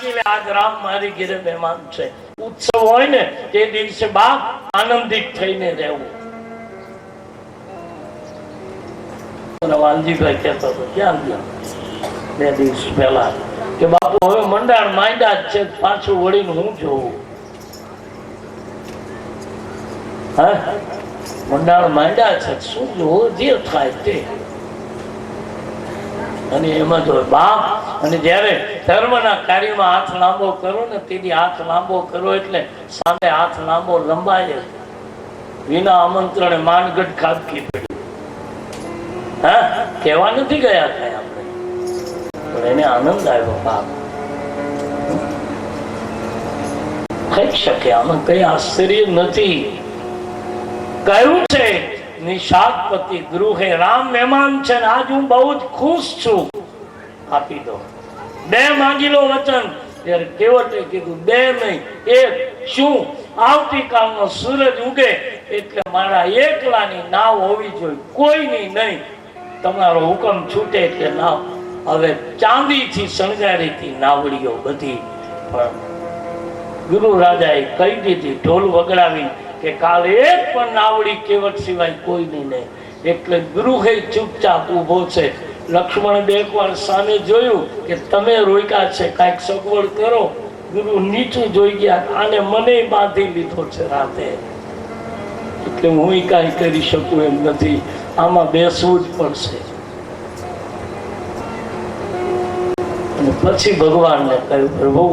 સાચી લે, આજ રામ મારી ઘરે મહેમાન છે. ઉત્સવ હોય ને તે દિવસે બાપ આનંદિત થઈને રહેવું. વાલજીભાઈ કહેતો હતો ક્યાં ગયા 2 દિવસ પહેલા કે બાપુ હવે મંડાણ માંડ્યા જ છે, પાછું વળીને હું જોઉં. હા, મંડાણ માંડ્યા છે, શું જોવું, જે થાય તે. અને એમાં જો બાપ, અને જયારે ધર્મના કાર્યમાં હાથ લાંબો કરો ને તેથી હાથ લાંબો કરો એટલે સામે હાથ લાંબો લંબાય. વિના આમંત્રણે માનગઢ ખાબકી પડી. હા, કહેવા નથી ગયા કઈ આપણે, પણ એને આનંદ આવ્યો. બાપ કહી શકે, આમાં કઈ આશ્ચર્ય નથી. કહ્યું છે નિષાદપતિ ગૃહે રામ મહેમાન છે ને આજ હું બહુ જ ખુશ છું, આપી દો. 2 માંગી લો વચન. ત્યારે કેવટે કીધું 2 નહીં 1. શું? આવતીકાલનો સૂરજ ઉગે એટલે મારા એકલાની નાવ હોવી જોઈએ, કોઈની નહીં. તમારો હુકમ છૂટે એટલે નાવ. હવે ચાંદીથી શણગારીથી નાવડીઓ બધી, પણ ગુરુ રાજાએ કહી દીધી ઢોલ વગડાવી કે કાલે એક પણ નાવડી કેવટ સિવાય કોઈની નહીં. એટલે ગૃહે ચૂપચાપ ઉભો છે. લક્ષ્મણ 2 વાર સામે જોયું કે તમે રોક્યા છે, કાંઈક સગવડ કરો. ગુરુ નીચું જોઈ ગયા, આને મને બાંધી લીધો છે રાતે, એટલે હું કાંઈ કરી શકું એમ નથી, આમાં બેસવું જ પડશે. અને પછી ભગવાનને કહ્યું પ્રભુ,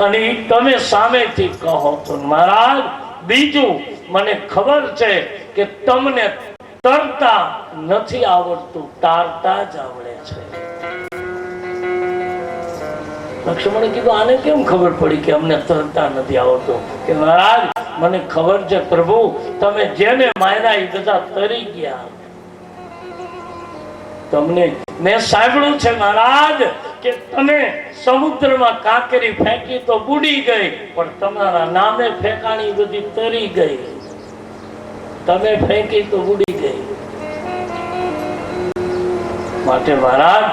અને તમે સામેથી કહો તો મહારાજ, બીજું મને ખબર છે કે તમને તરતા નથી આવડતું, તારતા જ આવડે છે. લક્ષ્મણે કીધું આને કેમ ખબર પડી કે અમને તરતા નથી આવડતું? કે મહારાજ મને ખબર છે પ્રભુ, તમે જેને માર્યા એ બધા તરી ગયા. તમને મેં સાંભળ્યું છે મહારાજ કે તમે સમુદ્રમાં કાંકરી ફેંકી તો બુડી ગઈ, પણ તમારા નામે ફેંકાણી બધી તરી ગઈ. તમે ફેંકી તો બુડી ગઈ. માટે મહારાજ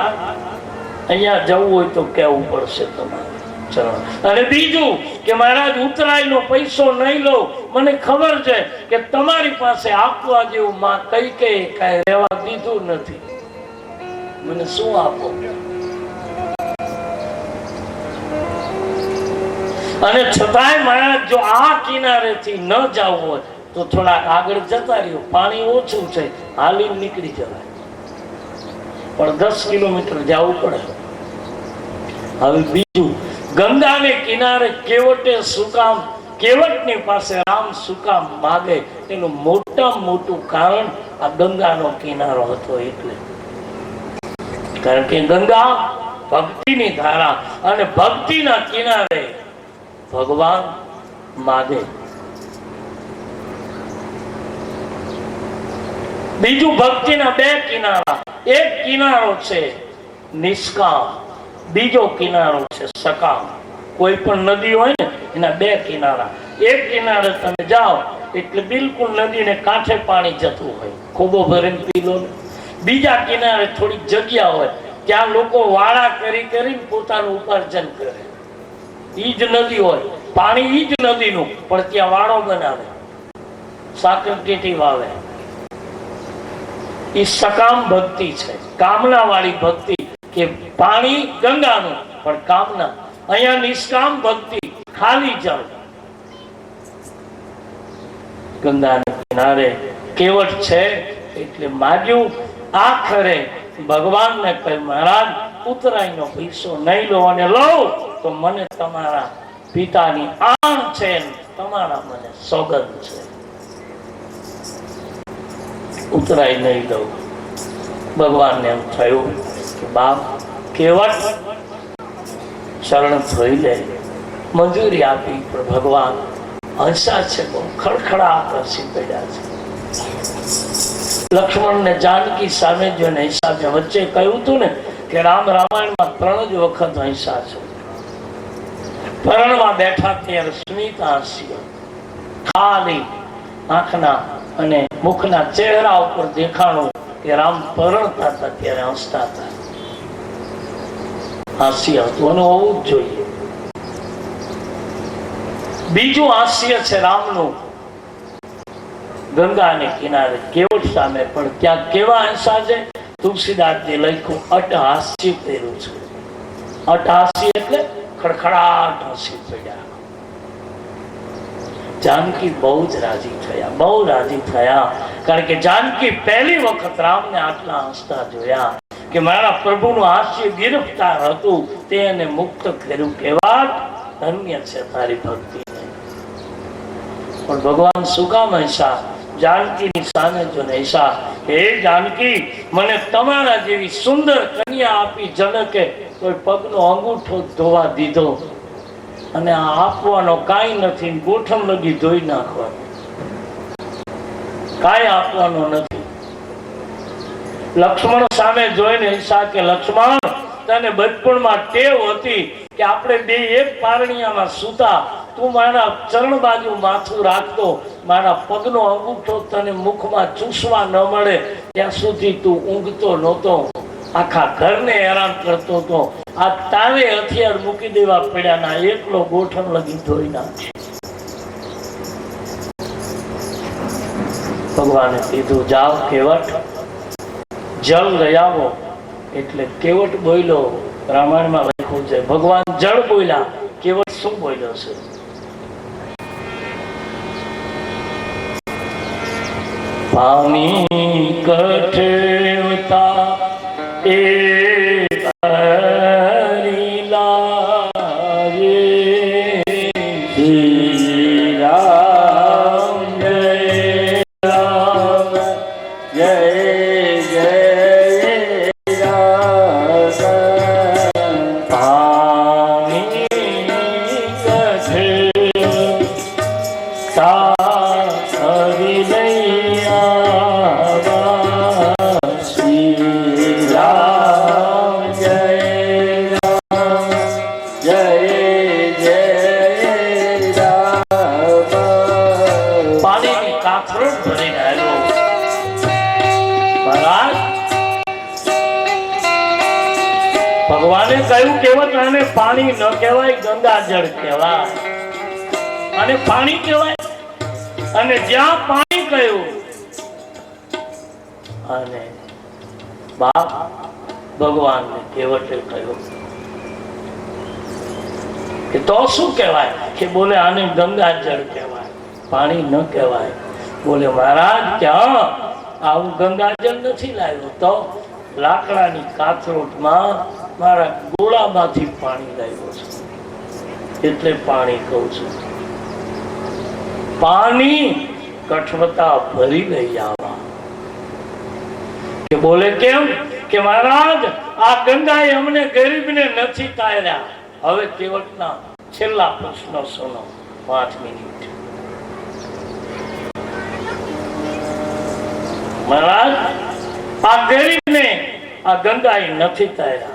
અહીંયા જવું હોય તો કેવું પડશે તમારે. અને બીજું કે મહારાજ ઉતરાયનો પૈસો નહીં લો, મને ખબર છે કે તમારી પાસે આપવા જેવું માં કઈ કઈ કઈ રહેવા દીધું નથી. મને શું આપો? અને છતાંય મહારાજ જો આ કિનારેથી ન જવું હોય તો થોડા આગળ જતા રહ્યો, પાણી ઓછું છે, હાલી નીકળી જવાય, પણ 10 કિલોમીટર જવું પડે. હવે બીજું, ગંગાને કિનારે કેવટે શું કામ, કેવટની પાસે રામ શું કામ માગે, તેનું મોટામાં મોટું કારણ આ ગંગાનો કિનારો હતો. એટલે કારણ કે ગંગા ભક્તિની ધારા, અને ભક્તિના કિનારે ભગવાન માગે. બીજું, ભક્તિના 2 કિનારા. એક કિનારો છે નિષ્કામ, બીજો કિનારો છે સકામ. કોઈ પણ નદી હોય ને એના 2 કિનારા. એક કિનારે તમે જાઓ એટલે બિલકુલ નદીને કાંઠે પાણી જતું હોય, ખોબો ભરીને પી લો. બીજા કિનારે થોડીક જગ્યા હોય, ત્યાં લોકો વાળા કરી કરીને પોતાનું ઉપાર્જન કરે. ઈ જ નદી હોય, પાણી ઈ જ નદીનું, પણ ત્યાં વાળો બનાવે, સાકર ટેટી વાવે. એ સકામ ભક્તિ છે, કામના વાળી ભક્તિ, કે પાણી ગંગાનું પણ કામના. અહીંયા નિષ્કામ ભક્તિ, ખાલી જળ. ગંગાના કિનારે કેવટ છે એટલે માગ્યું. આખરે ભગવાનને કહ્યું મહારાજ ઉતરાયનો પૈસો નહીં લો, અને લો તો મને તમારા પિતાની આણ છે, તમારા મને સોગંદ છે, ઉતરાય નહીં દઉં. ભગવાનને એમ થયું કે બાપ કેવટ શરણ થઈ લે, મંજૂરી આપી, પણ ભગવાન હંસા છે, બહુ ખડખડાટ હસી પડ્યા છે. લક્ષ્મણ ને જાનકી સામે જોઈને હંસા છે. વચ્ચે કહ્યું હતું ને કે રામ રામાયણમાં 3 જ વખત હંસા છે. પરણવા બેઠા ત્યારે સ્મિત હાસ્ય, ખાલી આંખના અને મુખના ચહેરા ઉપર દેખાણું કે રામ પરણતા હતા ત્યારે હસતા હતા. હાસ્ય હતું અને હોવું જ જોઈએ. બીજું હાસ્ય છે રામનું ગંગાને કિનારે કેવટ સામે, પણ ત્યાં કેવા હંસા છે? તુલસીદાસજી લખ્યું અટહાસ્ય કર્યું છે. અટહાસ્ય એટલે ખડખડાટ હસી પડ્યા. જાનકી બહુ જ રાજી થયા, બહુ રાજી થયા. કારણ કે જાનકી પહેલી વખત રામને આટલા હસતા જોયા કે મારા પ્રભુનું હાસ્ય ગિરફ્તાર હતું, તેને મુક્ત કર્યું. કેવા ધન્ય છે તારી ભક્તિ. પણ ભગવાન શું કામ હસ્યા? જાનકીની સામે જો હસ્યા, હે જાનકી, મને તમારા જેવી સુંદર કન્યા આપી જનકે કોઈ પગનો અંગૂઠો ધોવા દીધો, અને આ આપવાનો કાંઈ નથી, ગોઠણ લગી ધોઈ નાખવાનો, કાંઈ આપવાનો નથી. લક્ષ્મણ સામે જોઈને ઈશા કે લક્ષ્મણ, તને બચપણમાં ટેવ હતી કે આપણે બે એક પારણિયામાં સૂતા, તું મારા ચરણ બાજુ માથું રાખતો, મારા પગનો અંગૂઠો તને મુખમાં ચૂસવા ન મળે ત્યાં સુધી તું ઊંઘતો નહોતો, આખા ઘરને હેરાન કરતો હતો. આ તારે હથિયાર મૂકી દેવા પડ્યા, ના એકલો ગોઠણ લગી ધોઈ નાખે. ભગવાને કીધું જાઓ કેવટ, જળ લઈ આવો. એટલે કેવટ બોલ્યો. રામાયણમાં લખ્યું છે ભગવાન જળ બોલ્યા, કેવટ શું બોલ્યો છે? પાણી કઠેવતા એ ભગવાને કહ્યું કેવટ આને પાણી ન કહેવાય, ગંગા જળ કહેવાય. અને પાણી કહેવાય. અને જ્યાં પાણી કહ્યું, અને બાપ ભગવાનને કેવટે કહ્યું કે તો શું કહેવાય? કે બોલે આને ગંગા જળ કહેવાય, પાણી ન કહેવાય. બોલે મહારાજ ક્યાં આવું ગંગાજળ નથી લાવ્યો, તો લાકડાની કાથરોટમાં મારા ગોળામાંથી પાણી લાવ્યો છું, એટલે પાણી કહું છું. પાણી કઠવતા ભરી લઈ આવા. કે બોલે કેમ? કે મહારાજ આ ગંગાએ અમને ગરીબને નથી તાર્યા. હવે કેવટના છેલ્લા પ્રશ્નો સુનો, 5 મિનિટ. મહારાજ આ ગરીબને આ ગંગાએ નથી તાર્યા,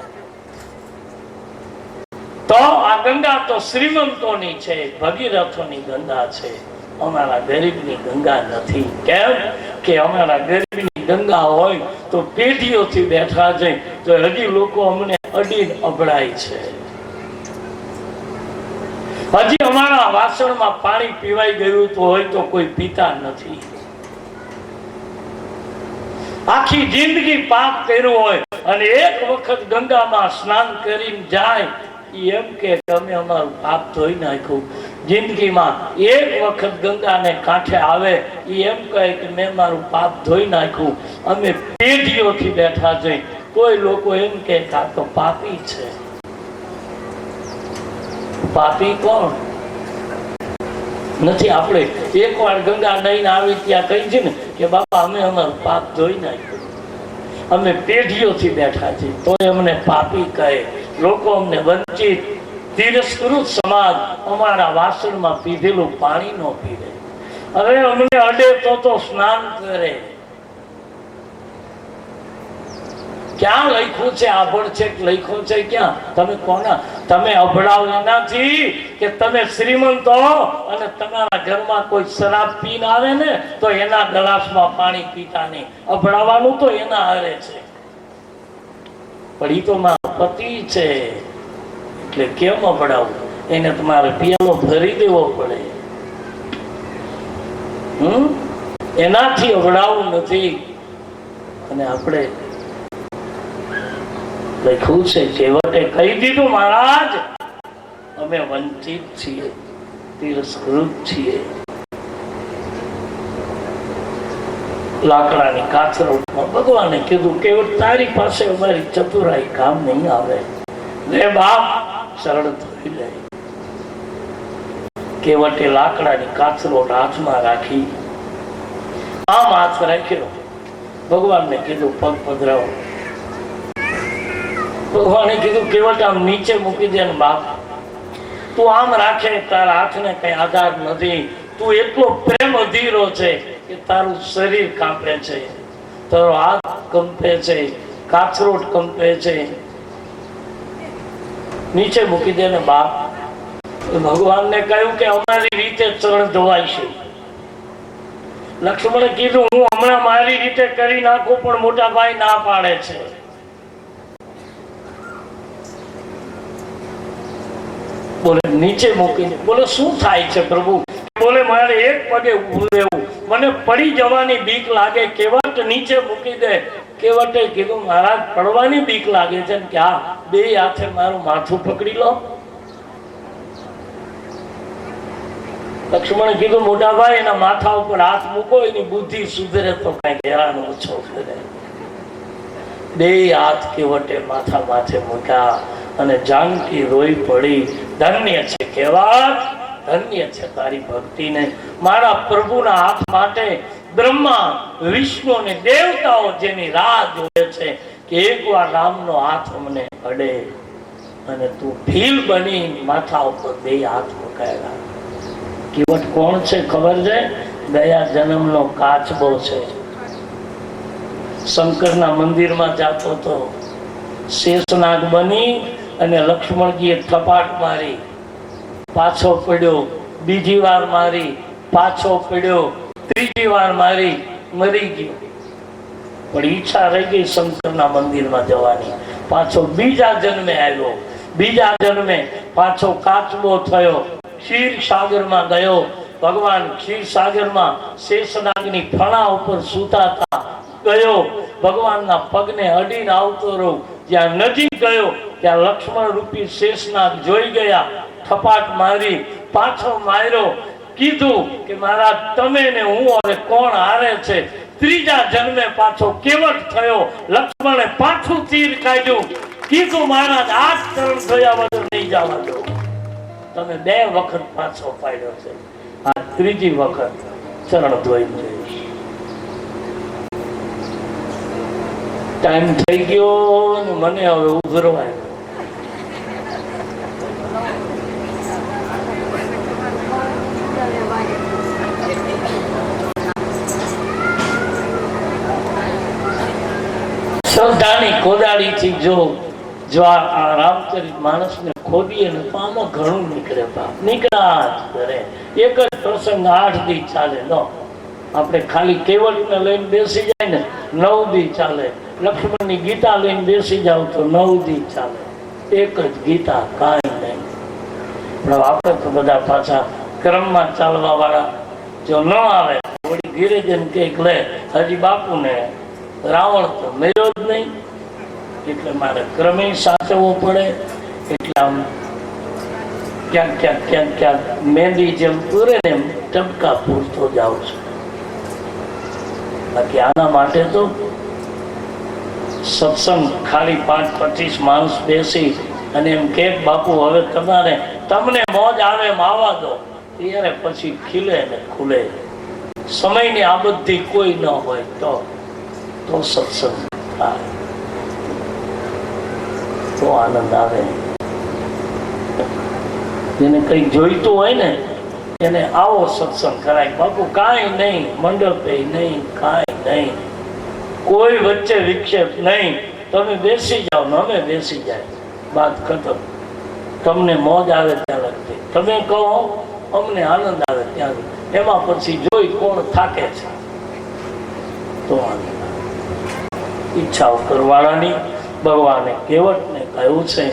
તો આ ગંગા તો શ્રીમંતોની છે, ભગીરથોની ગંગા છે, અમારા ગરીબની ગંગા નથી. કેમ? કે અમારા ગરીબની ગંગા હોય તો પેઢીઓથી બેઠા છે, તો હજી લોકો અમને અડીને અભડાય છે. હજી અમારા વાસણમાં પાણી પીવાઈ ગયું તો હોય તો કોઈ પીતા નથી. આખી જિંદગી પાપ કર્યું હોય અને એક વખત ગંગામાં સ્નાન કરીને જાય, એમ કે તમે અમારું પાપ ધોઈ નાખ્યું. જિંદગીમાં એક વખત ગંગાને કાંઠે આવે, એમ કહે કે મેં મારું પાપ ધોઈ નાખ્યું. અમે પેઢીઓથી બેઠા છે, કોઈ લોકો એમ કે આ તો પાપી છે. પાપી કોણ નથી? આપણે એકવાર ગંગા નહીને આવી ત્યાં કહી છે ને કે બાપા અમે અમારું પાપ ધોઈ નાખ્યું, અમે પેઢીઓથી બેઠા છીએ, તો અમને પાપી કહે. લોકો અમને વંચિત તિરસ્કૃત સમાજ અમારા વાસણમાં પીધેલું પાણી ન પીવે. હવે અમને અડે તો સ્નાન કરે. ક્યાં લખ્યું છે? આભળ છે લખ્યું છે ક્યાં? તમે કોના? તમે અભડાવ એનાથી કે તમે શ્રીમંત હો અને તમારા ઘરમાં કોઈ શરાબ પીને આવે ને તો એના ગ્લાસમાં પાણી પીતા નહીં. અભડાવાનું તો એના હારે છે, પણ ઈ તો મારા પતિ છે એટલે કેમ અભડાવું? એને તમારે પિયાલો ભરી દેવો પડે. એનાથી અવડાવું નથી. અને આપણે લખ્યું છે છેવટે કહી દીધું, મહારાજ અમે વંચિત છીએ, તિરસ્કૃત છીએ. લાકડાની કાચરોટમાં ભગવાને કીધું કે તારી પાસે અમારી ચતુરાઈ કામ નહીં આવે. લે બાપ, શરણ થઈ લે. કેવટે લાકડાની કાચરોટ હાથમાં રાખી, આમ હાથ રાખ્યો. ભગવાનને કીધું પગ પધરાવો. ભગવાને કીધું કેવટ આમ નીચે મૂકી દે ને બાપ, તું આમ રાખે, તારા હાથને કઈ આધાર નથી. તું એટલો પ્રેમ અધીરો છે કે તારું શરીર કાંપે છે, તારો હાથ કંપે છે, કાચરોટ કંપે છે. નીચે મૂકી દે ને બાપ. ભગવાનને કહ્યું કે અમારી રીતે ચરણ ધોવાય છે. લક્ષ્મણે કીધું હું હમણાં મારી રીતે કરી નાખું, પણ મોટા ભાઈ ના પાડે છે. બોલે નીચે મૂકીને, બોલે શું થાય છે પ્રભુ? બોલે મારે એક પગે ઊભું રહેવું, મને પડી જવાની બીક લાગે. કેવટ નીચે મૂકી દે. કેવટે કીધું મહારાજ પડવાની બીક લાગે છે કે આ બે હાથે મારું માથું પકડી લો. લક્ષ્મણે કીધું મોટા ભાઈ એના માથા ઉપર હાથ મૂકો, એની બુદ્ધિ સુધરે તો કઈ હેરાન ઓછો કરે. બે હાથ કેવટે માથા માથે મૂક્યા અને જાનકી રોઈ પડી. ધન્ય છે કેવટ, ધન્ય છે તારી ભક્તિને. મારા પ્રભુના હાથ માટે બ્રહ્મા, વિષ્ણુ અને દેવતાઓ જેની રાહ જોવે છે કે એકવાર રામનો હાથ અમને અડે. અને તું ભીલ બની માથા ઉપર બે હાથ મુકાયેલા. કેવટ કોણ છે ખબર છે? ગયા જન્મનો કાચબો છે. શંકરના મંદિરમાં જાતો તો શેષનાગ બની અને લક્ષ્મણજીએ થપાટ મારી, પાછો પડ્યો, બીજી વાર મારી, પાછો પડ્યો, ત્રીજી વાર મારી, મરી ગયો. પણ ઈચ્છા રહી ગઈ શંકરના મંદિરમાં જવાની. પાછો બીજા જન્મે આવ્યો. બીજા જન્મે પાછો કાચબો થયો, ક્ષીર સાગરમાં ગયો. ભગવાન ક્ષીર સાગરમાં શેષનાગની ફણા ઉપર સૂતા હતા. ગયો, ભગવાનના પગને અડીને આવતો રહ્યો. જ્યાં નજીક ગયો ત્યાં લક્ષ્મણ રૂપી શેષનાગ જોઈ ગયા. થપાટ મારી, પાછો માર્યો. કીધું કે મહારાજ તમે ને હું હવે કોણ હારે છે? ત્રીજા જન્મે પાછો કેવટ થયો. લક્ષ્મણે પાછું તીર કાઢ્યું. કીધું મહારાજ આ ચરણ થયા વગર નહીં જવા દો. તમે બે વખત પાછો પાડ્યો છે, આ ત્રીજી વખત ચરણ ધોઈ જઈશ. ટાઈમ થઈ ગયો ને મને હવે ઉભરવાય. શ્રદ્ધાની કોદાળીથી જો આ રામચરિત માણસને ખોદીએ ને તો આમાં ઘણું નીકળે. નીકળ્યા જ કરે. એક જ પ્રસંગ 8 દી ચાલે. નો આપણે ખાલી કેવટને લઈને બેસી જાય ને 9 દી ચાલે. લક્ષ્મણની ગીતા લઈને બેસી જાવ તો 9 દી ચાલે. એક જ ગીતા, કાંઈ નહીં. પણ આપણે તો બધા પાછા ક્રમમાં ચાલવા વાળા. જો ન આવે વળી ઘીરે જઈને કઈક લે, હજી બાપુને રાવણ તો મેળ્યો જ નહીં, એટલે મારે ક્રમે સાચવવો પડે. એટલે આમ ક્યાંક ક્યાંક ક્યાંક ક્યાંક મહેંદી જેમ પૂરે ને એમ ટપકા પૂરતો જાઉં છું. બાકી આના માટે તો સત્સંગ ખાલી 5-25 માણસ બેસી અને એમ કે બાપુ હવે તમને મોજ આવે એમ આવવા દો, ત્યારે પછી ખીલે ને ખુલે. સમયની આ બધી કોઈ ન હોય તો સત્સંગ થાય, તો આનંદ આવે. જેને કઈ જોઈતું હોય ને એને આવો સત્સંગ કરાય. બાપુ કાંઈ નહીં, મંડપે નહીં, કાંઈ નહીં, કોઈ વચ્ચે વિક્ષેપ નહીં. તમે બેસી જાઓ ને અમે બેસી જાય, વાત ખતમ. તમને મોજ આવે ત્યાં લગતી, તમે કહો અમને આનંદ આવે ત્યાં. એમાં પછી જોઈ કોણ થાકે છે તો આનંદ. ઈચ્છાઓ કરવાળાની ભગવાને કેવટને કહ્યું છે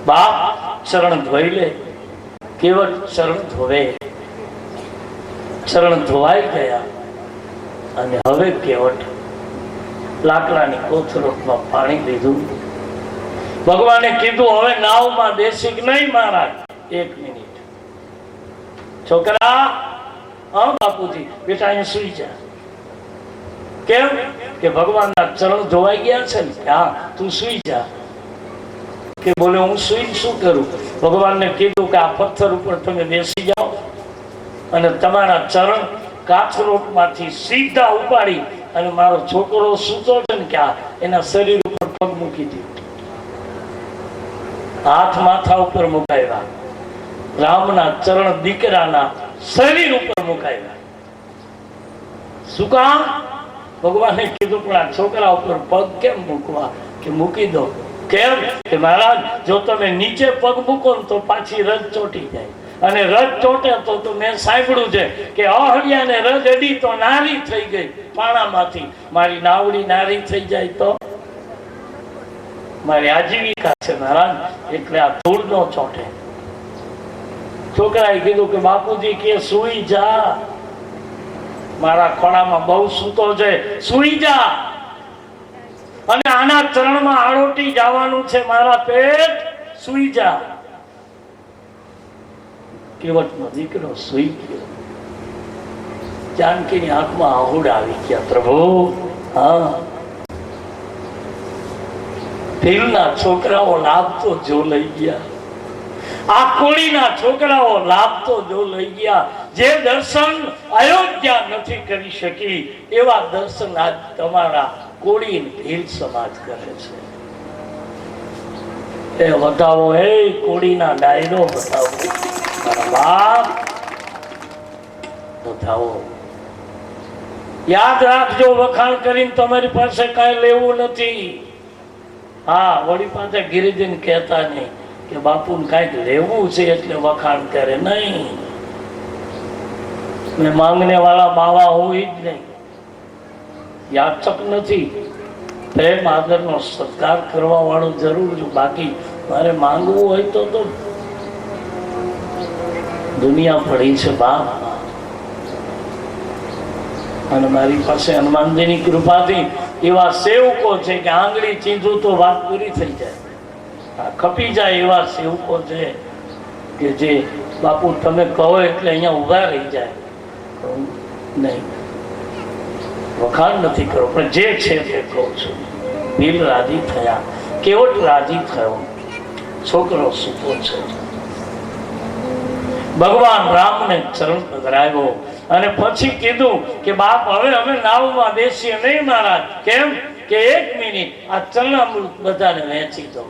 બાપ ચરણ ધોઈ લે. કેવળ ચરણ ધોવે, ચરણ ધોવાઈ ગયા અને હવે કેવટ લાકડાની કોથળોમાં પાણી લીધું. ભગવાને કીધું હવે નાવમાં બેસી કે નહીં મહારાજ? 1 મિનિટ. છોકરા, હા બાપુજી, બેટા અહીંયા સુઈ જા. કેમ? કે ભગવાનના ચરણ ધોવાઈ ગયા છે ને. હા, તું સુઈ જા. કે બોલે હું સુઈ શું કરું? ભગવાનને કીધું કે આ પથ્થર ઉપર તમે બેસી જાઓ અને તમારા ચરણ કાથરોટમાંથી સીધા ઉપાડી અને મારો છોકરો સૂતો છે ને કે એના શરીર ઉપર પગ મૂકી દીધો. હાથ માથા ઉપર મુકાવ્યા, રામના ચરણ દીકરાના શરીર ઉપર મુકાવ્યા. શું કામ? ભગવાને કીધું પણ આ છોકરા ઉપર પગ કેમ મૂકવા? કે મૂકી દો. કેમ? કે મહારાજ જો તમે નીચે પગ મૂકો ને તો પાછી રજ ચોટી જાય, અને રજ ચોટે તો મેં સાંભળ્યું છે કે અહલ્યાને રજ અડી તો નારી થઈ ગઈ પાણામાંથી. મારી નાવડી નારી થઈ જાય તો મારી આજીવિકા છે મહારાજ, એટલે આ ધૂળ નો ચોટે. છોકરાએ કીધું કે બાપુજી કે સુઈ જા, મારા ખોળામાં બહુ સૂતો છે, સુઈ જા. અને આના ચરણમાં આળોટી જવાનું છે મારા પેટ, સુઈ જા. કેવટનો દીકરો સુઈ ગયો. જાનકીની આંખમાં આહુડ આવી ગયા. પ્રભુ, હા, ભીલના છોકરાઓ લાભ તો જો લઈ ગયા, આ કોળીના છોકરાઓ લાભ તો જો લઈ ગયા. જે દર્શન અયોધ્યા નથી કરી શકી એવા દર્શન આજ તમારા કોળી ભીલ સમાજ કરે છે. એ બતાવો, એ કોળીના ડાયરો બતાવો, મારા બાપ બતાવો. યાદ રાખજો, વખાણ કરીને તમારી પાસે કાંઈ લેવું નથી. હા, વળી પાસે ગિરિજન કહેતા નહીં કે બાપુને કાંઈક લેવું છે એટલે વખાણ કરે. નહીં, મેં માંગને વાળા બાવા હોય જ નહીં, યાચક નથી. પ્રેમ આદરનો સત્કાર કરવા વાળો જરૂર છે. બાકી મારે માંગવું હોય તો દુનિયા પડી છે બાપ. અને મારી પાસે હનુમાનજીની કૃપાથી એવા સેવકો છે કે આંગળી ચીંધું તો વાત પૂરી થઈ જાય, ખપી જાય એવા સેવકો છે કે જે બાપુ તમે કહો એટલે અહીંયા ઉભા રહી જાય. નહીં, વખાણ નથી કરો, પણ જે છે તે કહું છું. ભીલ રાજી થયા, કેવટ રાજી થયો, છોકરો સૂતો છે. ભગવાન રામને ચરણ પધરાવ્યો અને પછી કીધું કે બાપ હવે અમે નાવમાં બેસીએ નહીં મહારાજ. કેમ? કે 1 મિનિટ આ ચરણામૃત બધાને વહેંચી દો.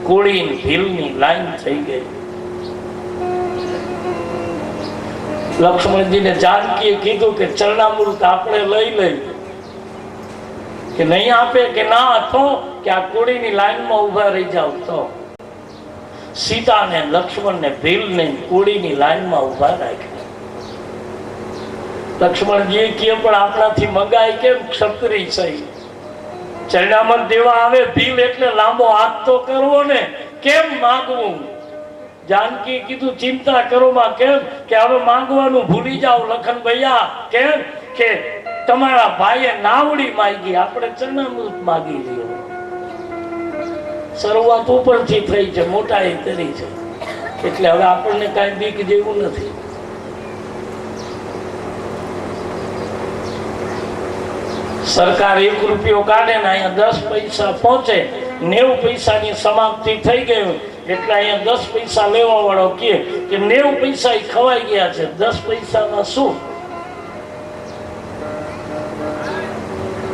કોળી ભીલની લાઈન થઈ ગઈ. લક્ષ્મણજીને જાનકીએ કીધું કે ચરણામૃત આપણે લઈ લઈ, કે નહીં આપે કે ના, તો કે આ કોળીની લાઈનમાં ઉભા રહી જાવ. તો સીતાને, લક્ષ્મણને, ભીલને કોળીની લાઈનમાં ઉભા રાખ્યા. લક્ષ્મણજીએ કહે પણ આપણાથી મંગાય કેમ? ક્ષત્રિય છે, ચરણામૃત દેવા આવે. ભીલ એટલે લાંબો હાથ તો કરવો ને, કેમ માંગવું? જાનકી કીધું ચિંતા કરો માં. કેમ? કે હવે માંગવાનું ભૂલી જાઓ લખન ભૈયા. કેમ? કે તમારા ભાઈએ નાવડી માંગી, આપણે ચરણામૃત માંગી લ્યો. શરૂઆત ઉપરથી થઈ છે, મોટા એ કરી છે, એટલે હવે આપણને કઈ બીક જેવું નથી. સરકાર 1 રૂપિયો કાઢે ને અહીંયા 10 પૈસા પહોંચે, 90 પૈસાની સમાપ્તિ થઈ ગયું એટલે અહીંયા 10 પૈસા લેવા વાળો કે 90 પૈસા ખવાઈ ગયા છે, 10 પૈસામાં શું?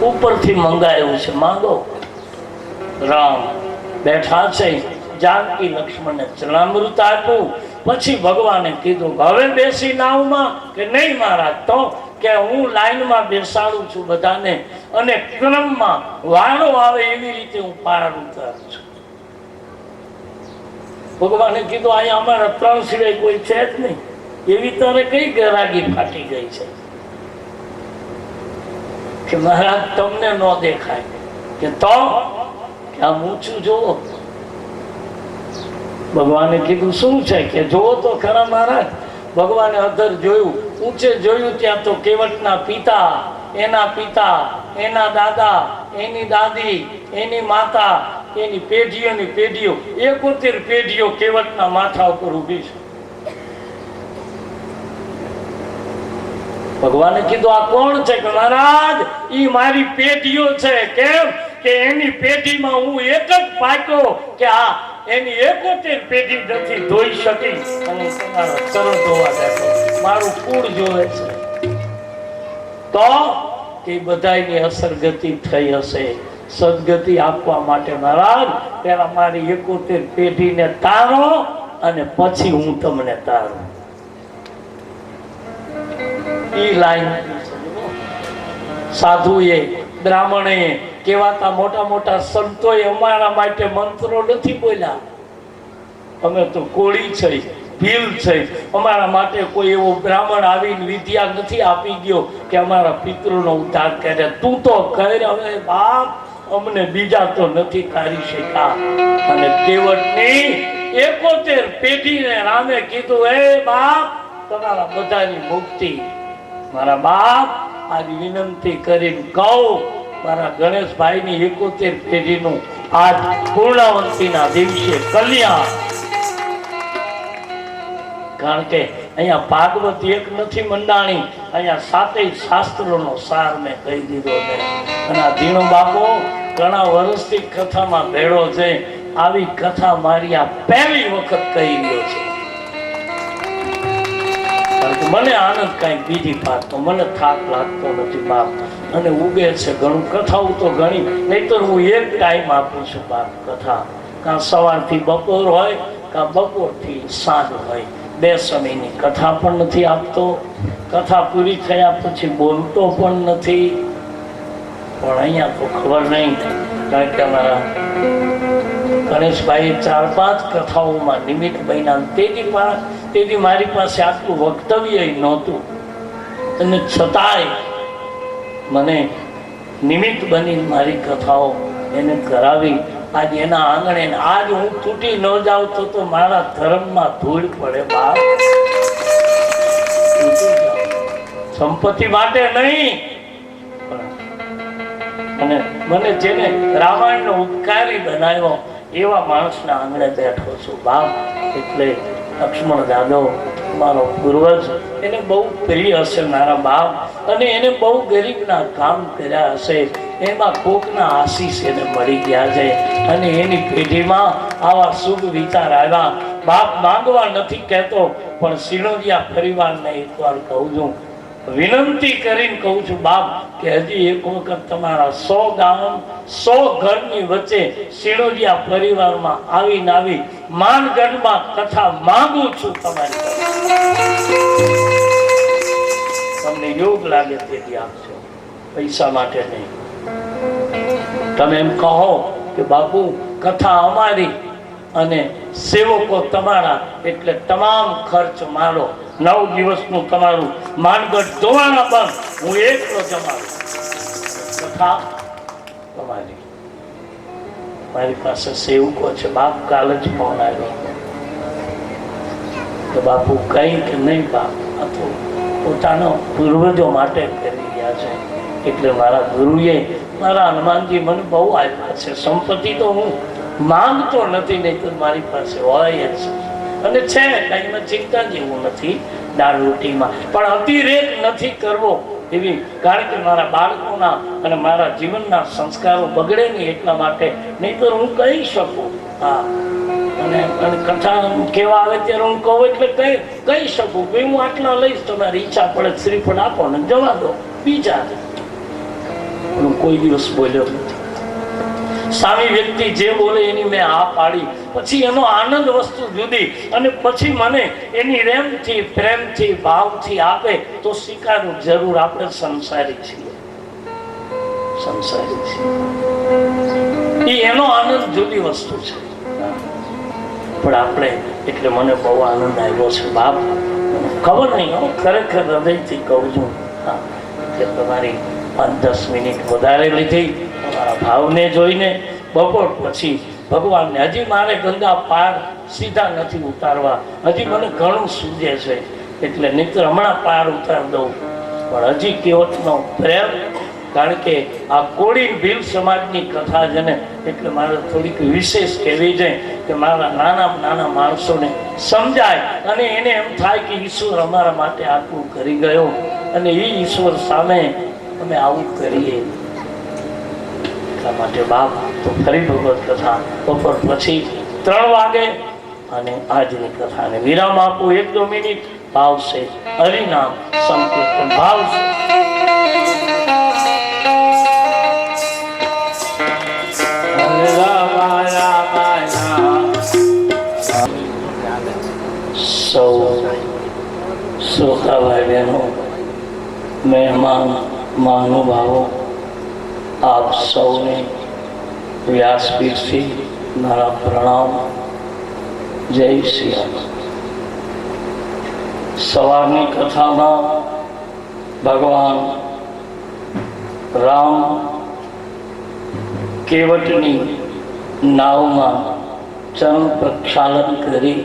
ઉપરથી મંગાયું છે, માંગો. રામ બેઠા છે, જાનકી લક્ષ્મણને ચરણામૃત આપ્યું. પછી ભગવાને કીધું હવે બેસી નાવમાં કે નહીં મહારાજ? તો કે હું લાઈનમાં બેસાડું છું બધાને અને ક્રમમાં વાળો આવે એવી રીતે હું પાર ઉતારું છું. ભગવાને કીધું અહીંયા અમારા 3 સિવાય કોઈ છે જ નહીં, એવી તારે કઈ ગરાગી ફાટી ગઈ છે કે મહારાજ તમને ન દેખાય? કે તો આમ ઊંચું જુઓ, ભગવાને કીધું શું છે કે જોવો તો ખરા મહારાજ. ભગવાને અધર જોયું, ઊંચે જોયું ત્યાં તો કેવટના પિતા, એના દાદા, એની દાદી, એની માતા, એની પેઢીઓની પેઢીઓ 71 પેઢીઓ કેવટના માથા ઉપર ઊભી છે. ભગવાને કીધું આ કોણ છે? કે મહારાજ ઈ મારી પેઢીઓ છે. કેમ કે એની પેઢીમાં હું એક જ પાક્યો કે આ એની 71 પેઢી નથી ધોઈ શકી અને તમારા ચરણ ધોવા બેઠો. મારું કુળ જોવે છે. તો એ બધાની અસરગતિ થઈ હશે. સદગતિ આપવા માટે મહારાજ પેલા મારી 71 પેઢીને તારો અને પછી હું તમને તારું. ઈ લાઈન સાધુએ, બ્રાહ્મણે, કેવાતા મોટા મોટા સંતોએ અમારા માટે મંત્રો નથી બોલ્યા. અમે તો કોળી છે, ભીલ છે. અમારા માટે કોઈ એવો બ્રાહ્મણ આવીને વિદ્યા નથી આપી ગયો કે અમારા પિતૃનો ઉદ્ધાર કરે. તું તો કર હવે બાપ, અમને બીજા તો નથી તારી શેખા. અને કેવટની 71 પેઢીને રામે કીધું, હે બાપ, તમારા બધાની મુક્તિ. મારા બાપ આજ વિનંતી કરીને કહું, મારા ગણેશભાઈની 71 પેઢીનું આજ પૂર્ણાવંતીના દિવસે કલ્યાણ. કારણ કે અહીંયા ભાગવત એક નથી મંડાણી, અહીંયા 7 શાસ્ત્રોનો સાર મેં કહી દીધો છે. અને આ ધીણો બાપો ઘણા વર્ષથી કથામાં ભેળો છે. આવી કથા મારી આ પહેલી વખત કહી રહ્યો છે. મને આનંદ કઈ બીજી વાતનો, મને થાક લાગતો નથી બાપ. અને ઉગે છે ઘણું, કથાઓ તો ઘણી, નહીતર હું એક ટાઈમ આપું છું બાપ કથા. કાં સવારથી બપોર હોય, કાં બપોરથી સાંજ હોય. 2 સમયની કથા પણ નથી આપતો. કથા પૂરી થયા પછી બોલતો પણ નથી. પણ અહીંયા તો ખબર નહીં, કારણ કે અમારા ગણેશભાઈ 4-5 કથાઓમાં નિમિત્ત બન્યા. તેથી મારી પાસે આટલું વક્તવ્ય નહોતું, અને છતાંય મને નિમિત્ત બની મારી કથાઓ એને કરાવી. આજે એના આંગણે આજ હું તૂટી ન જાઉં તો મારા ધર્મમાં ધૂળ પડે બાપ. સંપત્તિ માટે નહીં, અને મને જેને રામાયણનો ઉપકારી બનાવ્યો એવા માણસના આંગણે બેઠો છું બાપ. એટલે લક્ષ્મણ દાદો મારો પૂર્વજ, એને બહુ પ્રિય હશે મારા બાપ, અને એને બહુ ગરીબના કામ કર્યા હશે. એમાં કોકના આશીષ એને મળી ગયા છે, અને એની પેઢીમાં આવા શુભ વિચાર આવ્યા. બાપ માંગવા નથી કહેતો, પણ સિણોદિયા પરિવારને એકવાર કહું છું, વિનંતી કરીને કહું છું બાપ, કે હજી એક વખત તમારા 100 ગામ 100 ઘરની વચ્ચે સિણોદિયા પરિવારમાં આવી માનગઢમાં કથા માંગુ છું તમારી. તમને યોગ લાગે તેથી આપજો, પૈસા માટે નહીં. તમે એમ કહો કે બાપુ કથા અમારી અને સેવકો તમારા, એટલે તમામ ખર્ચ મારો. 9 દિવસનું તમારું માનગઢ ધોવાના બંધ, હું એકલો જમાડું. કથા તમારી. મારી પાસે સેવકો છે બાપ. કાલ જ ફોન આવ્યો કે બાપુ કઈ કે નહીં બાપ, આ તો પોતાનો પૂર્વજો માટે કરી રહ્યા છે. એટલે મારા ગુરુએ, મારા હનુમાનજી મને બહુ આપ્યા છે. સંપત્તિ તો હું માંગતો નથી, નહીં તો મારી પાસે હોય જ અને છે. કઈમાં ચિંતા જેવું નથી દાળ રોટીમાં, પણ અતિરેક નથી કરવો એવી. કારણ કે મારા બાળકોના અને મારા જીવનના સંસ્કારો બગડે નહીં એટલા માટે. નહીં તો હું કહી શકું. હા, અને કથા કેવા આવે ત્યારે હું કહું એટલે કહી શકું કે હું આટલા લઈશ, તમારી ઈચ્છા પડે શ્રીફળ આપો ને જવા દો. બીજા હું કોઈ દિવસ બોલ્યો નથી. સામી વ્યક્તિ જે બોલે એની મેં આ પાડી. પછી એનો આનંદ વસ્તુ જુદી, અને પછી મને એની રેમથી, પ્રેમથી, ભાવથી આપે તો સ્વીકારું જરૂર. આપણે સંસારી છીએ, સંસારી છીએ. એનો આનંદ જુદી વસ્તુ છે. પણ આપણે, એટલે મને બહુ આનંદ આવ્યો છે બાપ. ખબર નહીં, હું ખરેખર હૃદયથી કહું છું. હા, કે તમારી 5-10 મિનિટ વધારે લીધી તમારા ભાવને જોઈને. બપોર પછી ભગવાનને, હજી મારે ગંગા પાર સીધા નથી ઉતારવા, હજી મને ઘણું સૂજે છે, એટલે નહીં હમણાં પાર ઉતાર દઉં, પણ હજી કેવટનો પ્રેમ, કારણ કે આ કોળી ભીલ સમાજની કથા છે ને, એટલે મારે થોડીક વિશેષ કહેવી છે કે મારા નાના માણસોને સમજાય અને એને એમ થાય કે ઈશ્વર અમારા માટે આટલું કરી ગયો અને એ ઈશ્વર સામે અમે આવું કરીએ. એટલા માટે બાપ તો ફરી ભગવત કથા બપોર પછી 3 વાગે અને આજની કથાને વિરામ આપું. 1-2 મિનિટ ભાવશે હરિનામ સંકીર્તન ભાવશે. સૌ શ્રોતા ભાઈ બહેનો, મહેમાન મહાનુભાવો, આપ સૌને વ્યાસપીઠથી મારા પ્રણામ. જય શ્રી રામ. સવારની કથામાં ભગવાન રામ કેવટની નાવમાં ચરણ પ્રક્ષાલન કરી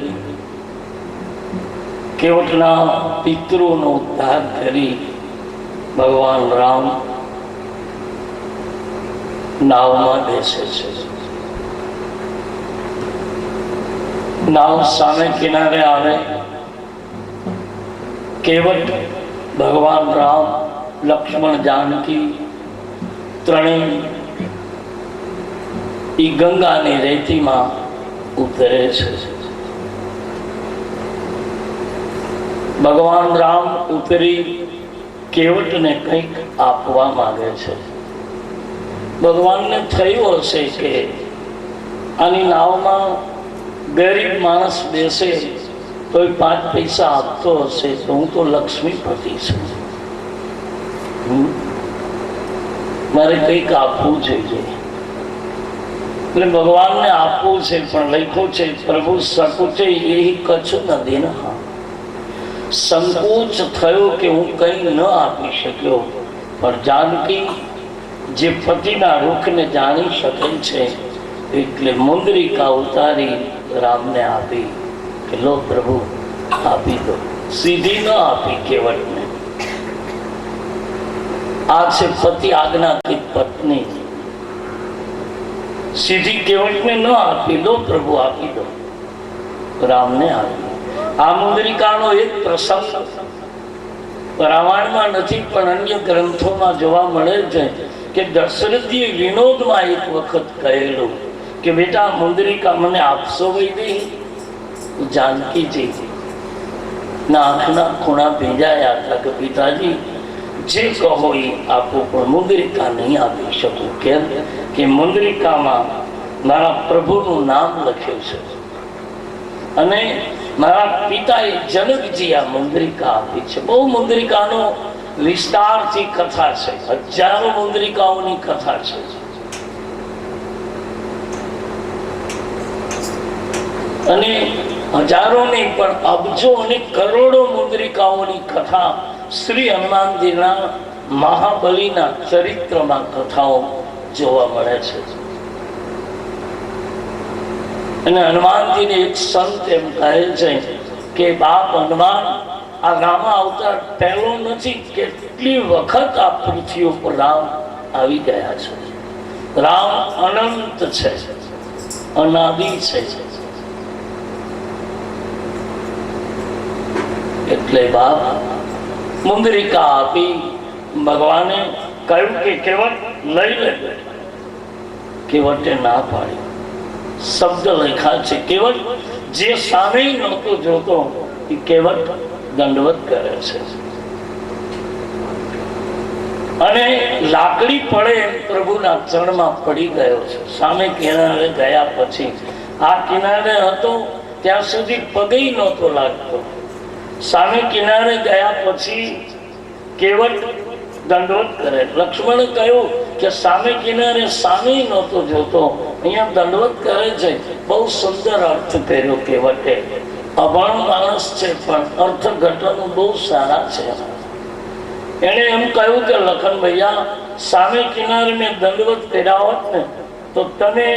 કેવટના પિતૃનો ઉદ્ધાર કરી ભગવાન રામ નાવમાં બેસે છે. નાવ સામે કિનારે આવે. કેવટ, ભગવાન રામ, લક્ષ્મણ, જાનકી ત્રણેય ઈ ગંગાની રેતીમાં ઉતરે છે. ભગવાન રામ ઉતરી કેવટને કંઈક આપવા માંગે છે. ભગવાનને થયું હશે કે આની નાવમાં ગરીબ માણસ બેસે તો 5 પૈસા આપતો હશે તો હું તો લક્ષ્મીપતિ છું, મારે કંઈક આપવું જોઈએ. એટલે ભગવાનને આપવું છે, પણ લખ્યું છે પ્રભુ સકુચે એ કચ્છ નદી ન. સંકોચ થયો કે હું કંઈ ન આપી શક્યો, પણ જાનકી જે પતિના રૂખને જાણી શકે છે એટલે મુંદરિકા ઉતારી રામને આપી કે લો પ્રભુ આપી દો. સીધી ન આપી કેવટને. આ છે પતિ આજ્ઞાથી પત્ની. સીધી કેવટને ન આપી, લો પ્રભુ આપી દો. રામને આપી. આ મુંદરિકાનો એક પ્રસંગ રામાયણમાં નથી પણ અન્ય ગ્રંથોમાં જોવા મળે છે કે દશરથીએ વિનોદમાં એક વખત કહેલું કે બેટા મુંદરિકા મને આપશો વૈદી? જાનકીજી ના આંખના ખૂણા ભેજાયા હતા કે પિતાજી જે કહો એ આપો, પણ મુંદરિકા નહીં આપી શકું. કેમ કે મુંદરિકામાં મારા પ્રભુનું નામ લખ્યું છે અને મારા પિતાએ જનકજી આ મુંદરિકા આપી છે. બહુ મુંદરિકાનો વિસ્તારથી કથા છે, હજારો મુંદરિકાઓની કથા છે. અને હજારો નહીં પણ અબજો અને કરોડો મુંદરિકાઓની કથા શ્રી હનુમાનજીના મહાબલીના ચરિત્રમાં કથાઓ જોવા મળે છે. અને હનુમાનજીને એક સંત એમ કહે છે કે બાપ હનુમાન, આ રામા અવતાર પહેલો નથી, કેટલી વખત આ પૃથ્વી ઉપર રામ આવી ગયા છે. રામ અનંત છે, અનાદિ છે. એટલે બાપ મુંદરિકા આપી. ભગવાને કહ્યું કે કેવટ લઈ લે. કેવટે ના પાડી. શબ્દ લખ્યા છે કેવટ જે સામે નહોતો જોતો એ કેવટ દંડવત કરે છે. અને લાકડી પડે એમ પ્રભુના ચરણમાં પડી ગયો છે. સામે કિનારે ગયા પછી આ કિનારે હતો ત્યાં સુધી પગે નહોતો લાગતો. સામે કિનારે ગયા પછી કેવટ દંડવત કરે. લક્ષ્મણે કહ્યું કે સામે કિનારે સામે નહોતો જોતો, અહીંયા દંડવત કરે છે. બહુ સુંદર અર્થ કર્યો કેવટે. અભણ માણસ છે પણ અર્થઘટનો બહુ સારા છે. એને એમ કહ્યું કે લખન ભૈયા, સામે કિનારે મેં દંડવત કર્યા હોત ને તો તમે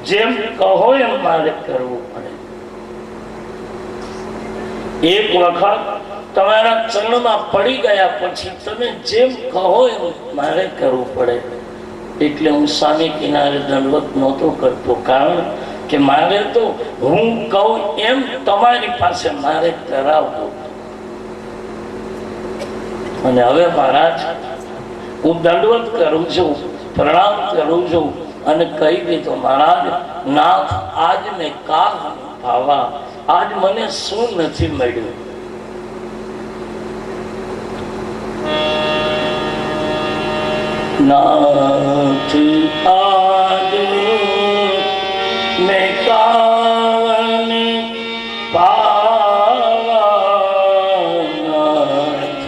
જેમ કહો એમ મારે કરવું પડે. એક વખત તમારા ચરણમાં પડી ગયા પછી તમે જેમ કહો એમ મારે કરવું પડે, એટલે હું સામે કિનારે દંડવત નહોતો કરતો, કારણ કે મારે તો હું કહું એમ તમારી પાસે મારે કરાવવું. અને હવે મહારાજ હું દંડવત કરું છું, પ્રણામ કરું છું અને કહી દીધું, મહારાજ નાથ આજ ને કાલ ભાવા, આજ મને શું નથી મળ્યું. नाथ आज मैं कावन पावा, नाथ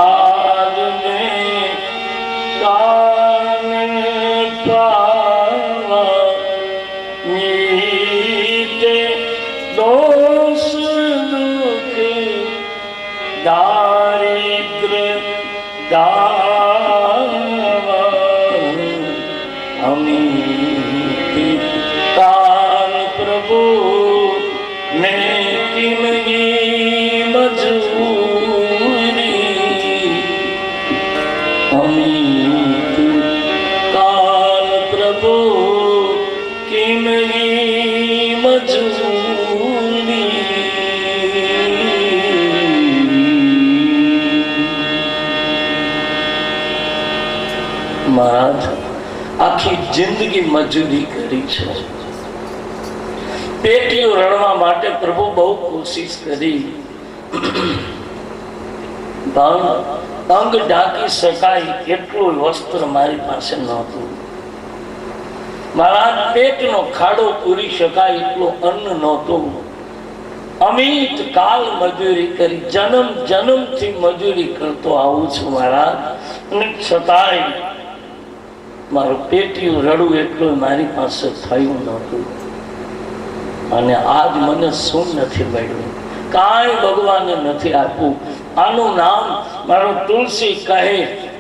आज मैं कावन पावा, मीटे दोष दुख दारिद्र काल प्रभु मैं किमगी मजूरी, अमित काल प्रभु किमगी मजूरी. महाराज આખી જિંદગી મજૂરી કરી છે, પેટીઓ રણવા માટે પ્રભુ બહુ કોશિશ કરી, પણ અંગ ઢાંકી શકાય એટલું વસ્ત્ર મારી પાસે નહોતું. મારા પેટનો ખાડો પૂરી શકાય એટલું અન્ન નહોતું. અમિત કાલ મજૂરી કરી, જન્મ જન્મથી મજૂરી કરતો આવું છું મહારાજ, અને છતાંય મારું પેટીયું રડું એટલું મારી પાસે થયું નહોતું. અને આજ મને શું નથી મળ્યું, કાંઈ ભગવાને નથી આપ્યું. આનું નામ મારો તુલસી કહે,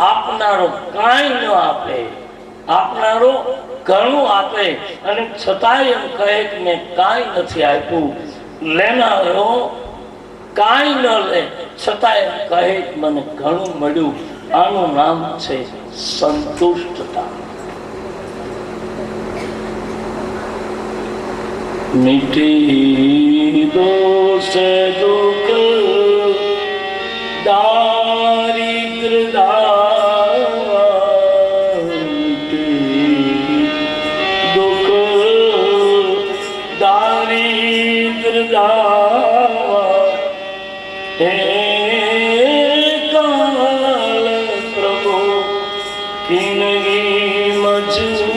આપનારો કાંઈ ન આપે, આપનારો ઘણું આપે, અને છતાંય એમ કહે કે મેં કાંઈ નથી આપ્યું. લેનારો કાંઈ ન લે, છતાંય એમ કહે મને ઘણું મળ્યું. આનું નામ છે સંતુષ્ટતા. मिटी दोष दुख दारिद्र दावा, दुख दारिद्र दावा, हे काल प्रभु किनगी मजूरी.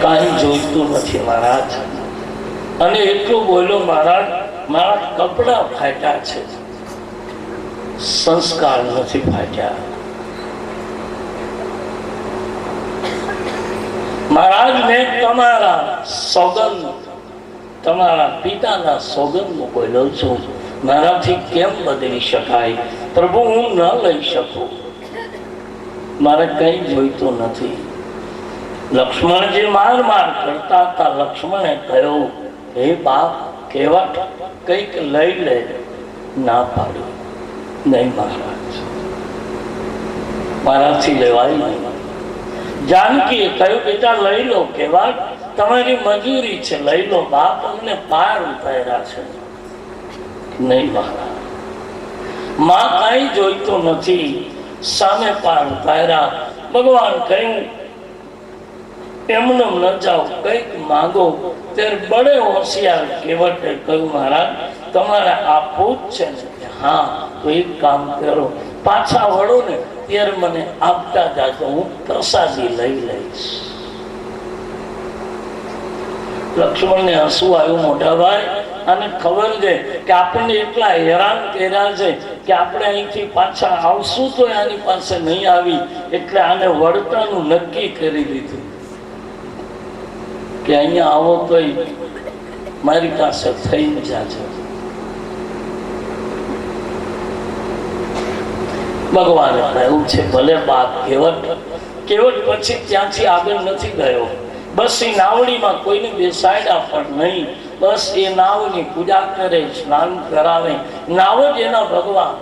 કાંઈ જોઈતું નથી મહારાજ. અને એટલું બોલ્યો, મહારાજ મારા કપડા ફાટ્યા છે, સંસ્કાર નથી ફાટ્યા. મહારાજ મેં તમારા સોગંદ, તમારા પિતાના સોગંદ બોલ્યો છું, મારાથી કેમ બદલી શકાય? પ્રભુ હું ન લઈ શકું, મારે કઈ જોઈતું નથી. લક્ષ્મણજી માર માર કરતા હતા. લક્ષ્મણે કહ્યું, હે બાપ કેવટ કઈક લઈ લે. ના પાડી, નહીં મહારાજ, મારાથી લેવાય નહીં. જાનકીએ કહ્યું, બેટા લઈ લો કેવટ, તમારી મજૂરી છે, લઈ લો. બાપ અમને પાર ઉતાર્યા છે. નહીં મહારાજ, માં કઈ જોઈતું નથી, સામે પાર ઉતાર્યા. ભગવાન કહ્યું એમને ન જાઓ, કઈક માંગો. ત્યારે બડે હોશિયાર કેવટે કહ્યું, મહારાજ તમારે આપવું જ છે ને? હા, તો એક કામ કરો, પાછા વળો ને ત્યારે મને આપતા જાજો, હું પ્રસાદી લઈ લઈશ. લક્ષ્મણને હસવું આવ્યું, મોટા ભાઈ આને ખબર છે કે આપણને એટલા હેરાન કર્યા છે કે આપણે અહીંથી પાછા આવશું તો આની પાસે નહીં આવી, એટલે આને વળતાનું નક્કી કરી દીધું કે અહીંયા આવો તો મારી પાસે થઈને જાજો. ભગવાને કહ્યું છે, ભલે બાપ કેવટ કેવળ પછી ત્યાંથી આગળ નથી ગયો. બસ એ નાવડીમાં કોઈને બેસાડ્યા પણ નહીં. બસ એ નાવની પૂજા કરે, સ્નાન કરાવે. નાવ જ એના ભગવાન.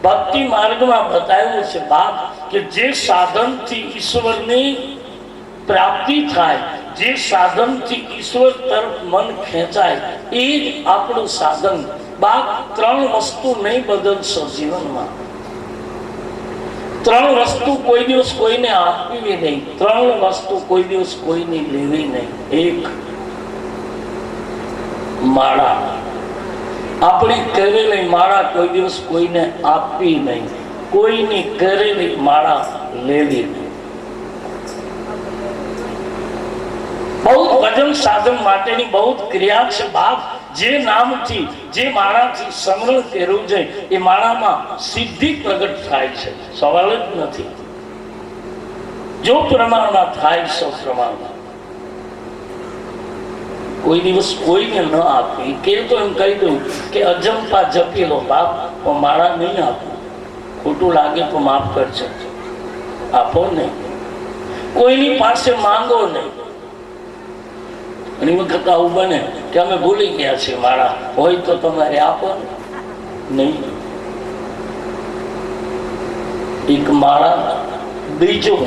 ભક્તિ માર્ગમાં બતાવ્યું છે બાપ કે જે સાધનથી ઈશ્વરની પ્રાપ્તિ થાય, જે સાધનથી ઈશ્વર તરફ મન ખેંચાય, એ જ આપણું સાધન. બાપ 3 વસ્તુ નહીં બદલશો જીવનમાં. 3 વસ્તુ કોઈ દિવસ કોઈને આપવી નહીં. 3 વસ્તુ કોઈ દિવસ કોઈને લેવી નહીં. 1, માળા. આપણી કરેલી માળા કોઈ દિવસ કોઈને આપવી નહીં. કોઈની કરેલી માળા લેવી નહીં. બહુ ભજન સાધન માટેની બહુ ક્રિયા છે બાપ. જે નામથી, જે માળાથી સ્મરણ કર્યું છે, એ માળામાં સિદ્ધિ પ્રગટ થાય છે. સવાલ જ નથી. જો પ્રમાણમાં થાય સો પ્રમાણમાં. કોઈ દિવસ કોઈને ન આપી કે તો એમ કહી દઉં કે અજંપા જપી લો બાપ, પણ માળા નહીં આપો. ખોટું લાગે તો માફ કરજો. આપો નહીં. કોઈની પાસે માંગો નહીં. ઘણી વખત આવું બને કે અમે ભૂલી ગયા છીએ, માળા હોય તો તમારે આપો નહીં. એક માળા. બીજું,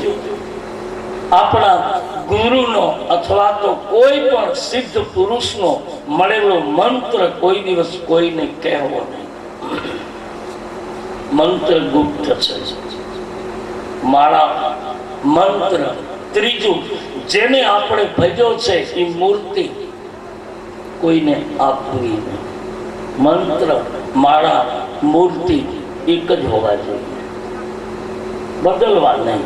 આપણા ગુરુનો અથવા તો કોઈ પણ સિદ્ધ પુરુષનો મળેલો મંત્ર કોઈ દિવસ કોઈને કહેવો નહીં. મંત્ર ગુપ્ત છે. માળા, મંત્ર. ત્રીજું, જેને આપણે ભજ્યો છે એ મૂર્તિ કોઈને આપવી નહીં. મંત્ર, માળા, મૂર્તિ એક જ હોવા જોઈએ. બદલવા નહીં.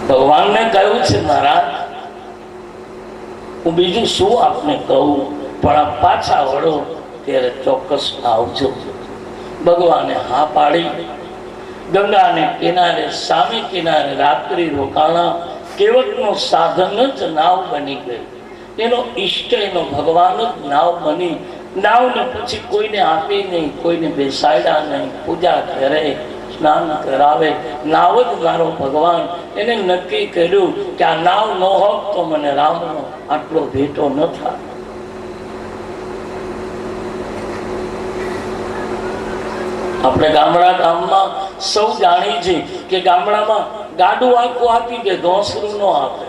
ભગવાનને કહ્યું છે મહારાજ, હું બીજું શું આપને કહું, પણ આપ પાછા વળો ત્યારે ચોક્કસ આવજો. ભગવાને હા પાડી. ગંગાને કિનારે, સામે કિનારે રાત્રિ રોકાણા. કેવટનો સાધન જ નાવ બની ગઈ. એનો ઈષ્ટ, એનો ભગવાન જ નાવ બની. નાવને પછી કોઈને આપી નહીં, કોઈને બેસાડ્યા નહીં. પૂજા કરે, સ્નાન કરાવે. નાવ જ મારો ભગવાન. એને નક્કી કર્યું કે આ નાવ ન હોત તો મને રામનો આટલો ભેટો ન થાય. આપણે ગામમાં સૌ જાણી છે કે ગામડામાં ગાડું આખું આપી દે, ધોસરું ન આપે.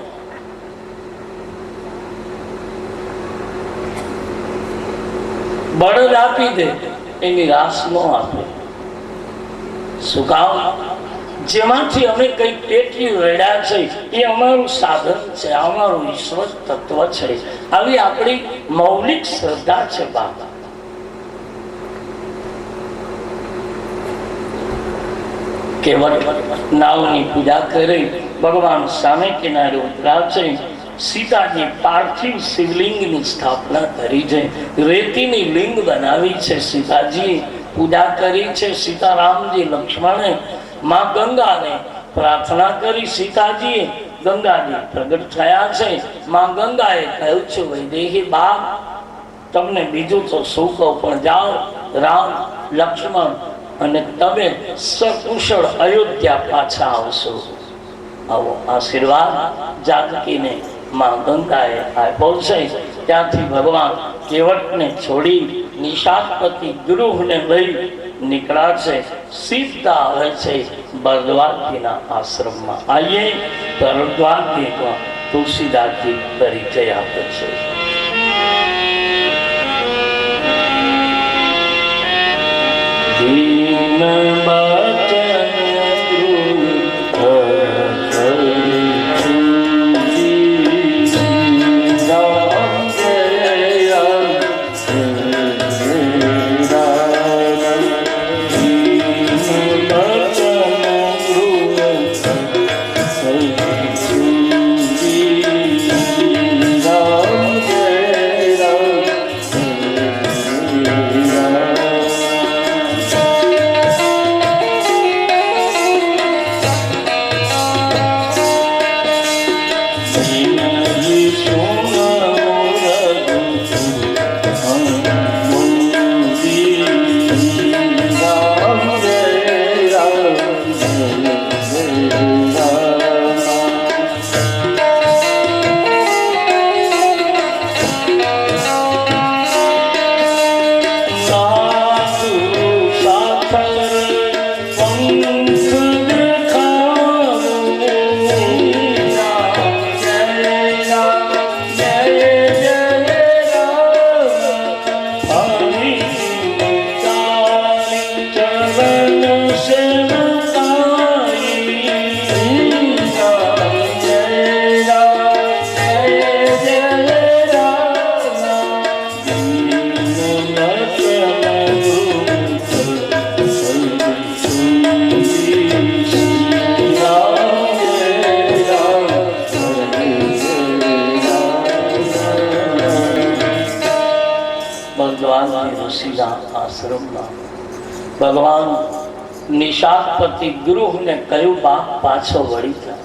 બળદ આપી દે, એની રાસ ન આપે. શું કામ? જેમાંથી અમે કઈ પેટી રેડ્યા છે એ અમારું સાધન છે, અમારું ઈશ્વર તત્વ છે. આવી આપણી મૌલિક શ્રદ્ધા છે બાબા. કેવટ નાવની પૂજા કરી. ભગવાન સામે કિનારે ઉતર્યા છે. સીતાજી પાર્થિવ શિવલિંગની સ્થાપના કરી છે. રેતીની લિંગ બનાવી છે. સીતાજી પૂજા કરી છે. સીતારામજી, લક્ષ્મણે માં ગંગાને પ્રાર્થના કરી. સીતાજીએ, ગંગાજી પ્રગટ થયા છે. માં ગંગાએ કહ્યું છે, વૈદેહી બાપ, તમને બીજું તો શું કહું, પણ જાઓ, રામ, લક્ષ્મણ અને તમે સકુશળ અયોધ્યા પાછા આવશો. આવો આશીર્વાદ જાનકીને માં ગંગાએ આપ્યો છે. ત્યાંથી ભગવાન કેવટને છોડી નિશાતપતિ ગૃહને લઈ નીકળ્યા છે. સીધા આવે છે ભરદ્વાજીના આશ્રમમાં. આઈએ ભરદ્વાજીમાં તુલસીદાસજી પરિચય આપે છે. દીન બચન આશ્રમમાં ભગવાન નિષાદપતિ ગૃહને કહ્યું, બાપ પાછો વળી જા.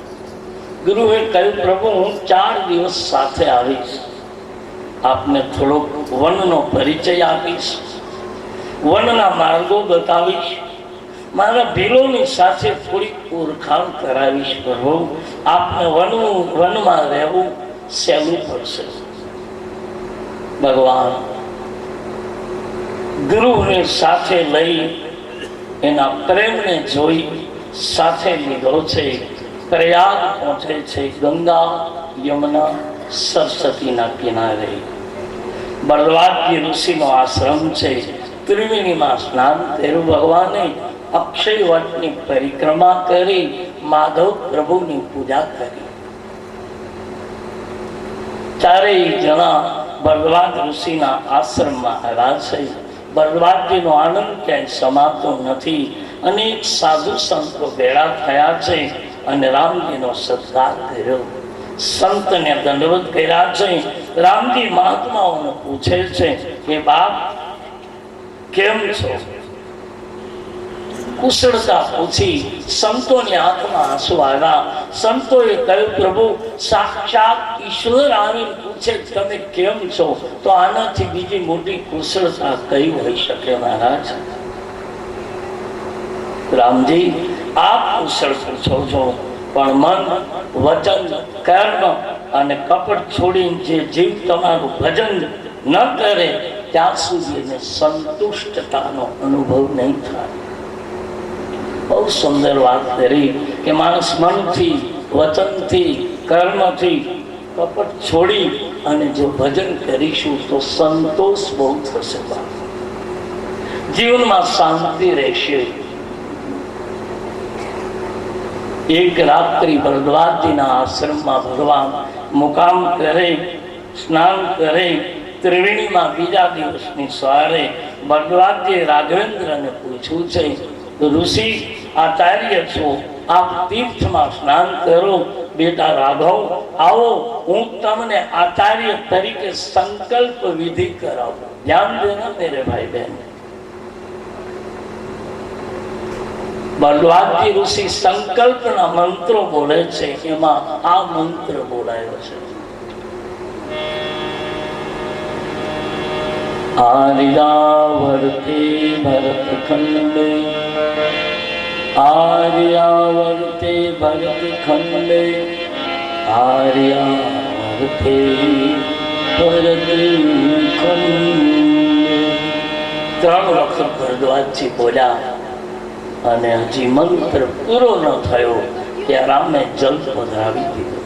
ગુરુએ કહ્યું, પ્રભુ હું 4 દિવસ સાથે આવીશ, આપને થોડોક વનનો પરિચય આપીશ, વનના માર્ગો બતાવીશ, મારા ભીલોની સાથે થોડીક ઓળખાણ કરાવીશ. પ્રભુ આપને વનમાં રહેવું સહેલું પડશે. ભગવાન ગુરુને સાથે લઈ એના પ્રેમને જોઈ સાથે લીધો છે. પ્રયાગ પહોંચે છે. ગંગા યમુના સરસ્વતીના કિનારે બળવાદજી ઋષિનો આશ્રમ છે. ત્રિવેણીમાં સ્નાન કર્યું. ભગવાને અક્ષય વટની પરિક્રમા કરી, માધવ પ્રભુની પૂજા કરી. ચારેય જણા બળવાદ ઋષિના આશ્રમમાં આવ્યા છે. બળવાદજીનો આનંદ ક્યાંય સમાતો નથી. અનેક સાધુ સંતો ભેળા થયા છે અને રામજીનો સત્કાર કર્યો. સંતને દંડવત કર્યા છે. રામજી મહાત્માઓને પૂછે છે કે બાપ કેમ છો? કુશળતા પૂછી. સંતોની આંખમાં આંસુ આવ્યા. સંતોએ કહ્યું, પ્રભુ સાક્ષાત ઈશ્વર આવીને પૂછે તમે કેમ છો, તો આનાથી બીજી મોટી કુશળતા કઈ હોઈ શકે મહારાજ? રામજી આપ કુશળ પૂછો છો, પણ મન વચન કર્મ અને કપટ છોડીને જે જીવ તમારું ભજન ન કરે ત્યાં સુધી એને સંતુષ્ટતાનો અનુભવ નહીં થાય. બહુ સુંદર વાત કરી કે માણસ મનથી વચનથી કર્મથી કપટ છોડી અને જો ભજન કરીશું તો સંતોષ બહુ થશે, જીવનમાં શાંતિ રહેશે. એક રાત્રિ ભરદ્વાજજીના આશ્રમમાં ભગવાન મુકામ કરે, સ્નાન કરે. ત્રિવેણીમાં બીજા દિવસની સવારે ભરદ્વાજજીએ રાઘવેન્દ્રને પૂછ્યું છે, ઋષિ આચાર્ય છો, આપ તીર્થમાં સ્નાન કરો. બેટા રાઘવ આવો, હું તમને આચાર્ય તરીકે સંકલ્પ વિધિ કરાવું. ધ્યાન દેના મેરે ભાઈ બહેન. બળવાદજી ઋષિ સંકલ્પના મંત્રો બોલે છે, એમાં આ મંત્ર બોલાયો છે, આર્યાવર્તે ભરતખંડે, આર્યાવર્તે ભરતખંડે, આર્યાવર્તે ભરતખંડે. 3 વખત ભરદ્વાજજી બોલ્યા અને હજી મંત્ર પૂરો ન થયો ત્યાં રામે જલ પધરાવી દીધો.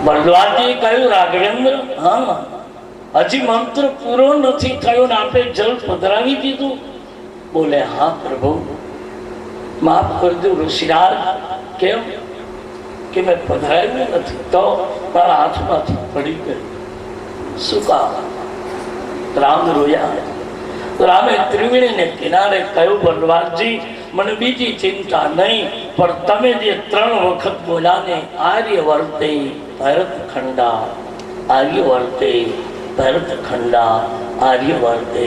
ભરદ્વાજજીએ કહ્યું, રાઘવેન્દ્ર હા હજી મંત્ર પૂરો નથી થયો ને આપે જલ પધરાવી દીધું? બોલે હા પ્રભુ માફ કરજો ઋષિરાજ. કેમ? કે મેં પધરાવ્યું નથી તો મારા હાથમાંથી પડી ગયું. શું કામ? રામ રોયા. રામે ત્રિવેણીને કિનારે કહ્યું, ભરદ્વાજજી મને બીજી ચિંતા નહીં, પણ તમે જે 3 વખત બોલ્યા ને આર્યવર્તે ભરતખંડા, આર્યવર્તે ભરતખંડા, આર્યવર્તે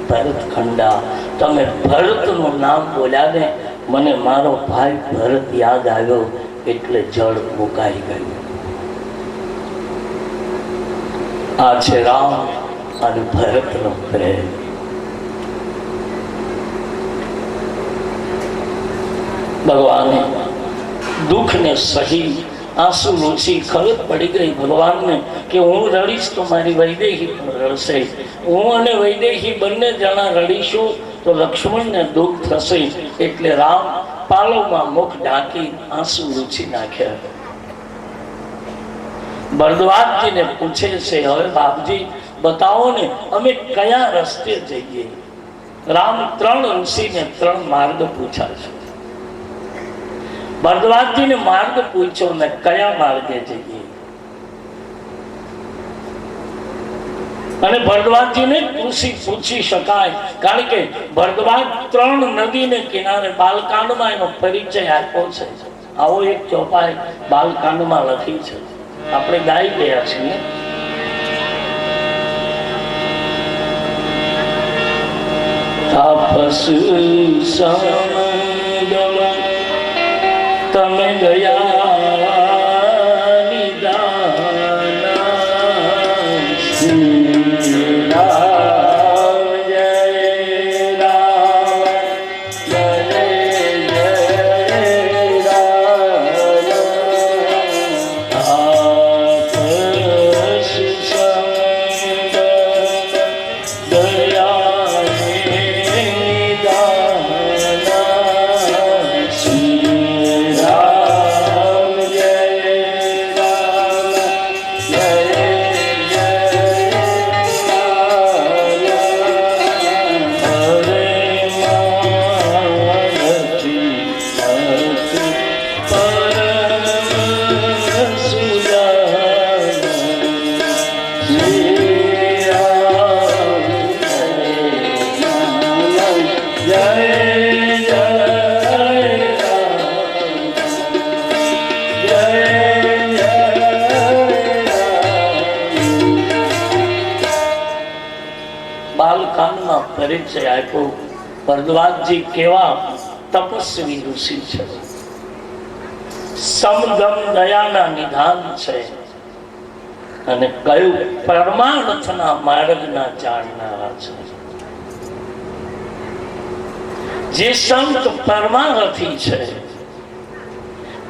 ભરતખંડા, તમે ભરતનું નામ બોલ્યા ને મને મારો ભાઈ ભરત યાદ આવ્યો એટલે જળ મુકાઈ ગયું. આ છે રામ અને ભરતનો પ્રેમ. ભગવાને દુઃખને સહી, આંસુ લૂછી. ખબર પડી ગઈ ભગવાનને કે હું રડીશ તો મારી વૈદેહી પણ રડશે. હું અને વૈદેહી બંને જણા રડીશું તો લક્ષ્મણને દુઃખ થશે. એટલે રામ પાલવમાં મુખ ઢાંકી આંસુ લૂછી નાખ્યા. ભરદ્વાજજીને પૂછે છે, હવે બાપજી બતાવો ને અમે કયા રસ્તે જઈએ? રામ 3 ઋષિને 3 માર્ગ પૂછ્યા છે. ભરદ્વાજજીને માર્ગ પૂછ્યો ને કયા માર્ગે જઈએ? અને ભરદ્વાજજીને પૂછી શકાય, કારણ કે ભરદ્વાજ 3 નદીને કિનારે બાલકાંડમાં એનો પરિચય આપ્યો છે. આવો એક ચોપાઈ બાલકાંડમાં લખી છે, આપણે ગાઈ ગયા છીએ. તાપસ સંગમાં તમે ગયા નિદાન શ્રી રામ જય રામ જય જય રામ તાપસ સંગમાં ગયા નિદાન શ્રી રામ જય રામ જય જય રામ હરે માનથી પરમ સુજાન શ્રી રામ જય જય બાલકાંડમાં પરિચય આપ્યો. ભરદ્વાજજી કેવા તપસ્વી ઋષિ છે, સમદમ દયાના નિધાન છે અને કયું પરમાર્થના માર્ગના જાણનારા છે. જે સંત પરમાર્થી છે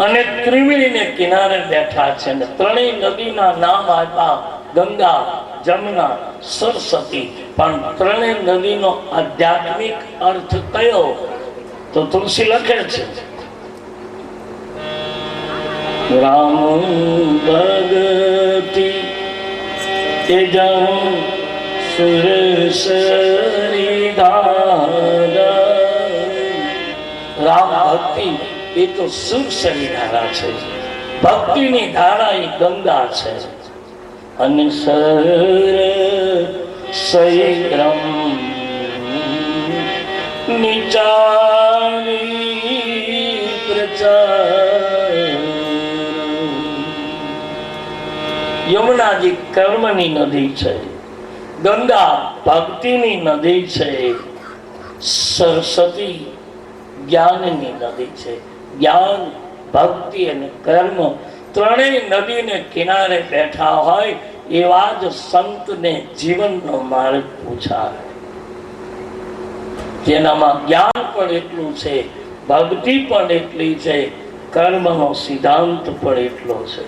અને ત્રિવેણીને કિનારે બેઠા છે ને ત્રણેય નદીના નામ આપ્યા, ગંગા, જમુના, સરસ્વતી. પણ ત્રણેય નદીનો આધ્યાત્મિક અર્થ કયો? તો તુલસી લખે છે રામ ભગતિ તેજં સુરસરી ધારા. રામ ભક્તિ એ તો સુરસરી ધારા છે, ભક્તિની ધારા એ ગંગા છે. અને સર સૈરમ નિચારી પ્રચાર. યમુનાજી કર્મની નદી છે, ગંગા ભક્તિની નદી છે, સરસ્વતી જ્ઞાનની નદી છે. જ્ઞાન, ભક્તિ અને કર્મ ત્રણેય નદીને કિનારે બેઠા હોય એવા જ સંતને જીવનનો માર્ગ પૂછાય, જેનામાં જ્ઞાન પણ એટલું છે, ભક્તિ પણ એટલી છે, કર્મનો સિદ્ધાંત પણ એટલો છે.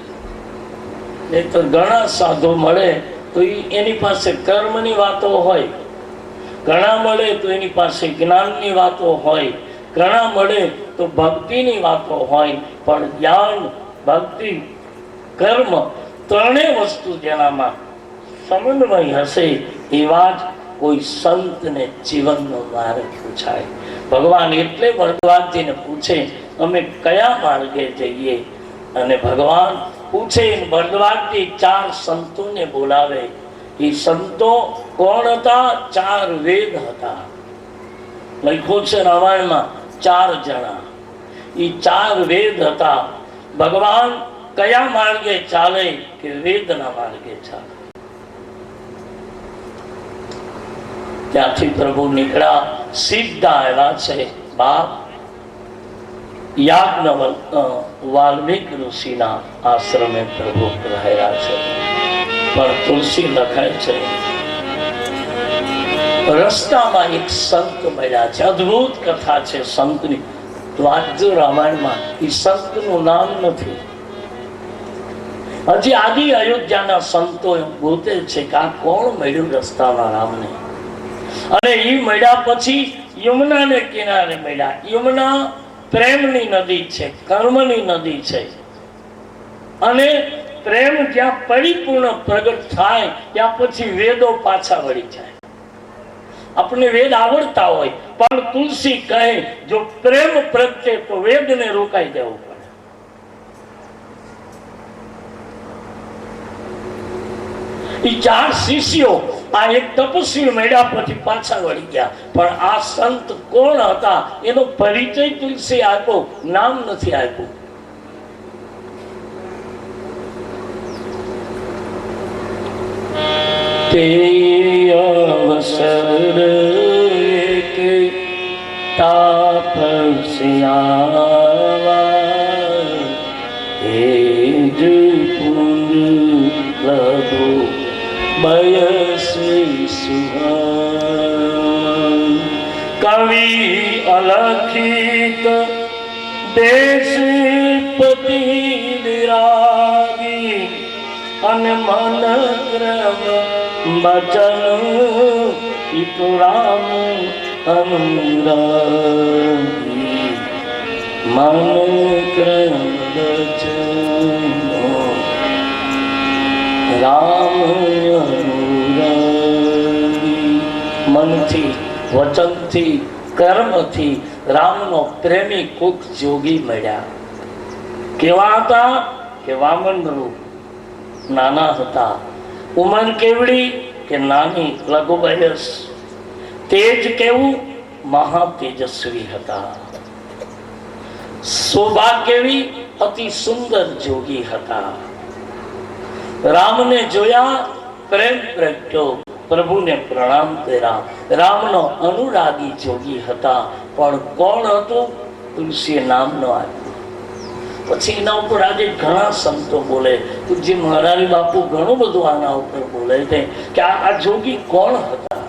નહીં તો ઘણા સાધુ મળે તો એની પાસે કર્મની વાતો હોય, ઘણા મળે તો એની પાસે જ્ઞાનની વાતો હોય, ઘણા મળે તો ભક્તિની વાતો હોય. પણ જ્ઞાન, ભક્તિ, કર્મ ત્રણેય વસ્તુ જેનામાં સમન્વય હશે એવા જ કોઈ સંતને જીવનનો માર્ગ પૂછાય. ભગવાન એટલે ભરદ્વાજજીને પૂછે અમે કયા માર્ગે જઈએ? અને ભગવાન પૂછે, ભરદ્વાજજી ચાર સંતોને બોલાવે. એ સંતો કોણ હતા? ચાર વેદ હતા. લખ્યું છે રામાયણમાં 4 જણા. એ 4 વેદ હતા. ભગવાન કયા માર્ગે ચાલે? કે વેદના માર્ગે ચાલે. ત્યાંથી પ્રભુ નીકળ્યા, સીધા આવ્યા છે બાપ યાજ્ઞવલ્ક વાલ્મીક ઋષિના આશ્રમે પ્રભુ રહ્યા છે. પણ તુલસી લખાય છે રસ્તામાં એક સંત મળ્યા છે. અદ્ભુત કથા છે સંતની. વાંચજો રામાયણમાં. એ સંતનું નામ નથી. હજી આદિ અયોધ્યાના સંતો ગોતે છે કે આ કોણ મળ્યું રસ્તામાં રામને. અને એ મળ્યા પછી યમુનાને કિનારે મળ્યા. યમુના પ્રેમની નદી છે, કર્મની નદી છે. અને પ્રેમ જ્યાં પરિપૂર્ણ પ્રગટ થાય ત્યાં પછી વેદો પાછા વળી જાય. આપણે વેદ આવડતા હોય પણ તુલસી કહે જો પ્રેમ પ્રગટે તો વેદને રોકાઈ દેવું પડે. એ 4 શિષ્યો આ એક તપસ્વી મળ્યા પછી પાછા વળી ગયા. પણ આ સંત કોણ હતા એનો પરિચય તુલસી આપ્યો, નામ નથી આપ્યું. તે અવસર કે તાપસ્યાવા તેજ પુંજ લઘુ બયસી સુહાન કવિ અલખિત દેશપતિ વિરાગી અને મન ક્રમ બચન ઇતુ રામ અનુરાગી મન ક્રમ બચન રામ અનુરાગી મનથી વચનથી કર્મથી રામનો પ્રેમી કોક જોગી મળ્યા. કેવા હતા કે વામન રૂપ, નાના હતા, ઉંમર કેવડી કે નાની, લઘુ વયસ, તેજ કેવું મહા તેજસ્વી હતા, શોભા કેવી અતિ સુંદર જોગી હતા. રામને જોયા, પ્રેમ પ્રગટ્યો, પ્રભુને પ્રણામ કર્યા. રામનો અનુરાગી જોગી હતા. પણ કોણ હતું? તુલસીએ નામ ન આપ્યું. પછી એના ઉપર આજે ઘણા સંતો બોલે, પૂજ્ય મહારાજ બાપુ ઘણું બધું આના ઉપર બોલે છે કે આ જોગી કોણ હતા.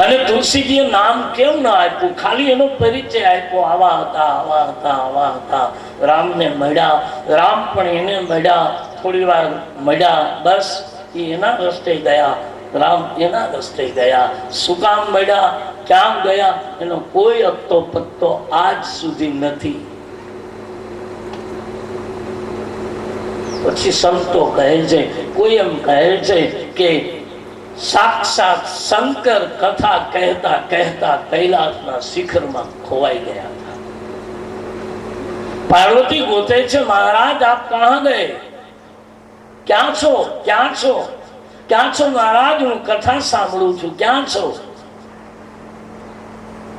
અને તુલસીજીએ નામ કેમ ના આપ્યું? ખાલી એનો પરિચય આપ્યો, આવા હતા, આવા હતા, આવા હતા. રામને મળ્યા, રામ પણ એને મળ્યા, થોડી વાર મળ્યા, બસ એ એના રસ્તે ગયા, રામ એના રસ્તે ગયા. શું કામ મળ્યા, ક્યાં ગયા, એનો કોઈ અત્તો પત્તો આજ સુધી નથી. પછી સંતો કહે છે, કોઈ એમ કહે છે કે સાક્ષાત શંકર કથા કહેતા કહેતા કૈલાસના શિખરમાં ખોવાઈ ગયા હતા. પાર્વતી ગોતે છે, મહારાજ આપ કહા ગયે, ક્યાં છો, ક્યાં છો, ક્યાં છો મહારાજ? હું કથા સાંભળું છું, ક્યાં છો?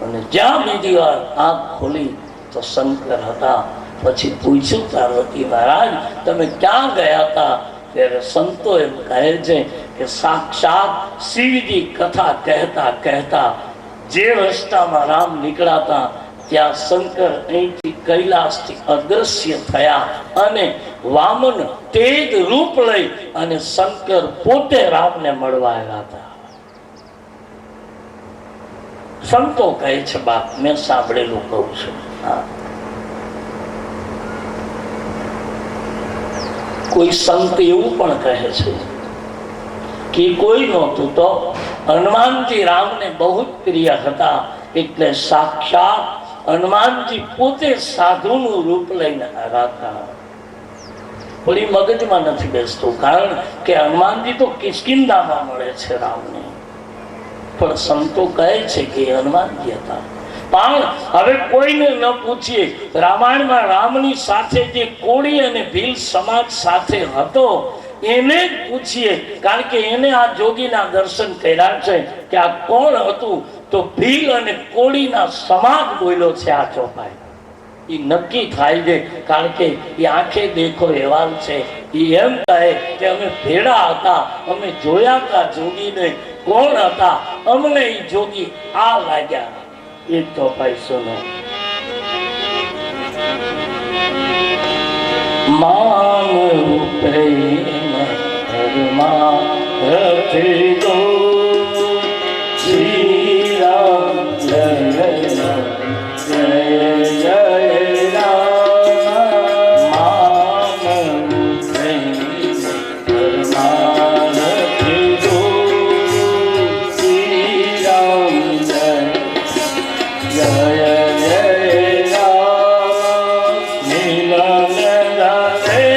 અને જ્યાં બીજી વાર આંખ ખોલી તો શંકર હતા. પછી પૂછ્યું, પાર્વતી મહારાજ તમે ક્યાં ગયા હતા? ત્યારે સંતો એમ કહે છે કે સાક્ષાત શિવજી કથા કહેતા કહેતા જે રસ્તામાં રામ નીકળાતા ત્યાં શંકર અહીંથી કૈલાસથી અદ્રશ્ય થયા અને વામન તેજ રૂપ લઈ અને શંકર પોતે રામને મળવા આવ્યા હતા. સંતો કહે છે, બાપ મેં સાંભળેલું કહું છું. કોઈ સંત એવું પણ કહે છે કે કોઈ નહોતું તો હનુમાનજી રામને બહુ જ પ્રિય હતા, એટલે સાક્ષાત હનુમાનજી પોતે સાધુનું રૂપ લઈને આવ્યા હતા. પણ એ મગજમાં નથી બેસતું, કારણ કે હનુમાનજી તો કિષ્કિંધામાં મળે છે રામને. પણ સંતો કહે છે કે હનુમાનજી હતા. પણ હવે કોઈને ન પૂછીએ, રામાયણમાં રામની સાથે જે કોળી અને ભીલ સમાજ સાથે હતો એને જ પૂછીએ, કારણ કે એને આ જોગીના દર્શન કર્યા છે કે આ કોણ હતું. તો ભીલ અને કોળીના સમાજ બોલ્યો છે આ ચોપાઈ. એ નક્કી થાય છે, કારણ કે એ આંખે દેખો અહેવાલ છે. એ એમ કહે કે અમે ભેડા હતા, અમે જોયા હતા જોગીને, કોણ હતા, અમને એ જોગી આ લાગ્યા. એક ચોપાઈ સુનો. માન પ્રેમ ધર્મા રથી દો શ્રી રામ જય જય જય રામ. માન પ્રેમ ધર્મા રથી દો શ્રી રામ જય જય જય રામ. મિલન દરે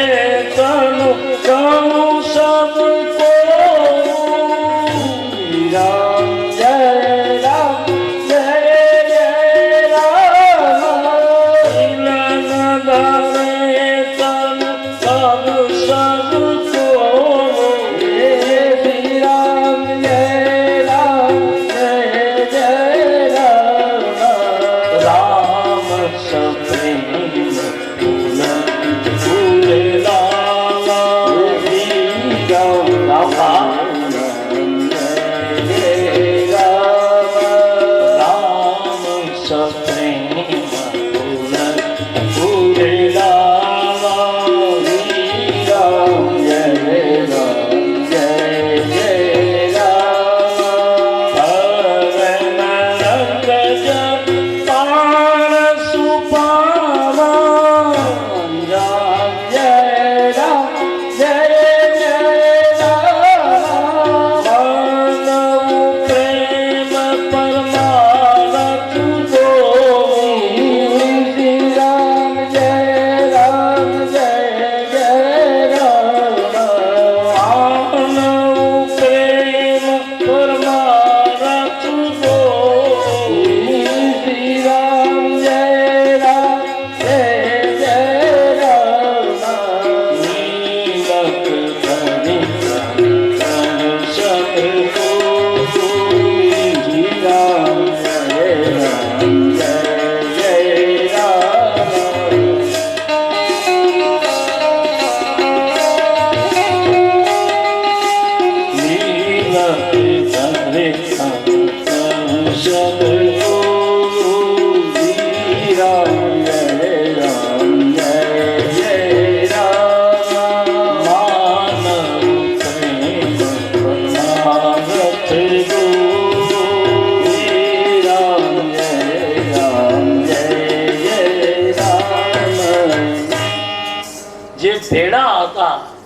તનુ તનુ સબ કો રામ જય રામ જય જય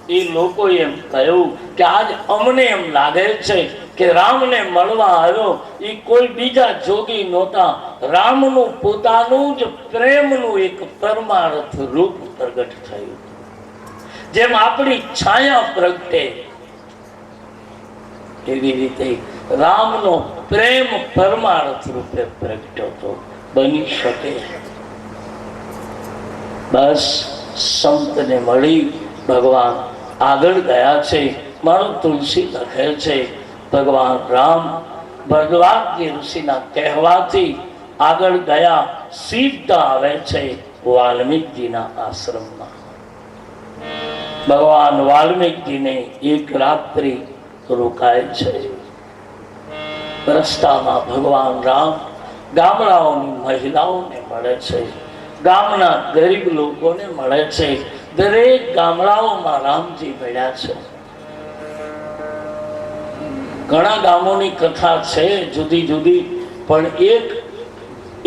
એ લોકોએ એમ કહ્યું કે આજ અમને એમ લાગે છે કે રામને મળવા આવ્યો એ કોઈ બીજા જોગી નહોતા, રામનું પોતાનું જ પ્રેમનું એક પરમાર્થ રૂપ પ્રગટ થયું. જેમ આપણી છાયા પ્રગટે એવી રીતે રામનો પ્રેમ પરમાર્થ રૂપે પ્રગટ્યો તો બની શકે. બસ સંતને મળી ભગવાન આગળ ગયા છે. મારો તુલસી લખે છે ભગવાન રામ ભરદ્વાજ ઋષિના કહેવાથી આગળ ગયા, સીધા આવે છે વાલ્મીકજીના આશ્રમમાં. ભગવાન વાલ્મીકજીને એક રાત્રિ રોકાય છે. રસ્તામાં ભગવાન રામ ગામડાઓની મહિલાઓને મળે છે, ગામના ગરીબ લોકોને મળે છે. દરેક ગામડાઓમાં રામજી મળ્યા છે. ઘણા ગામોની કથા છે જુદી જુદી, પણ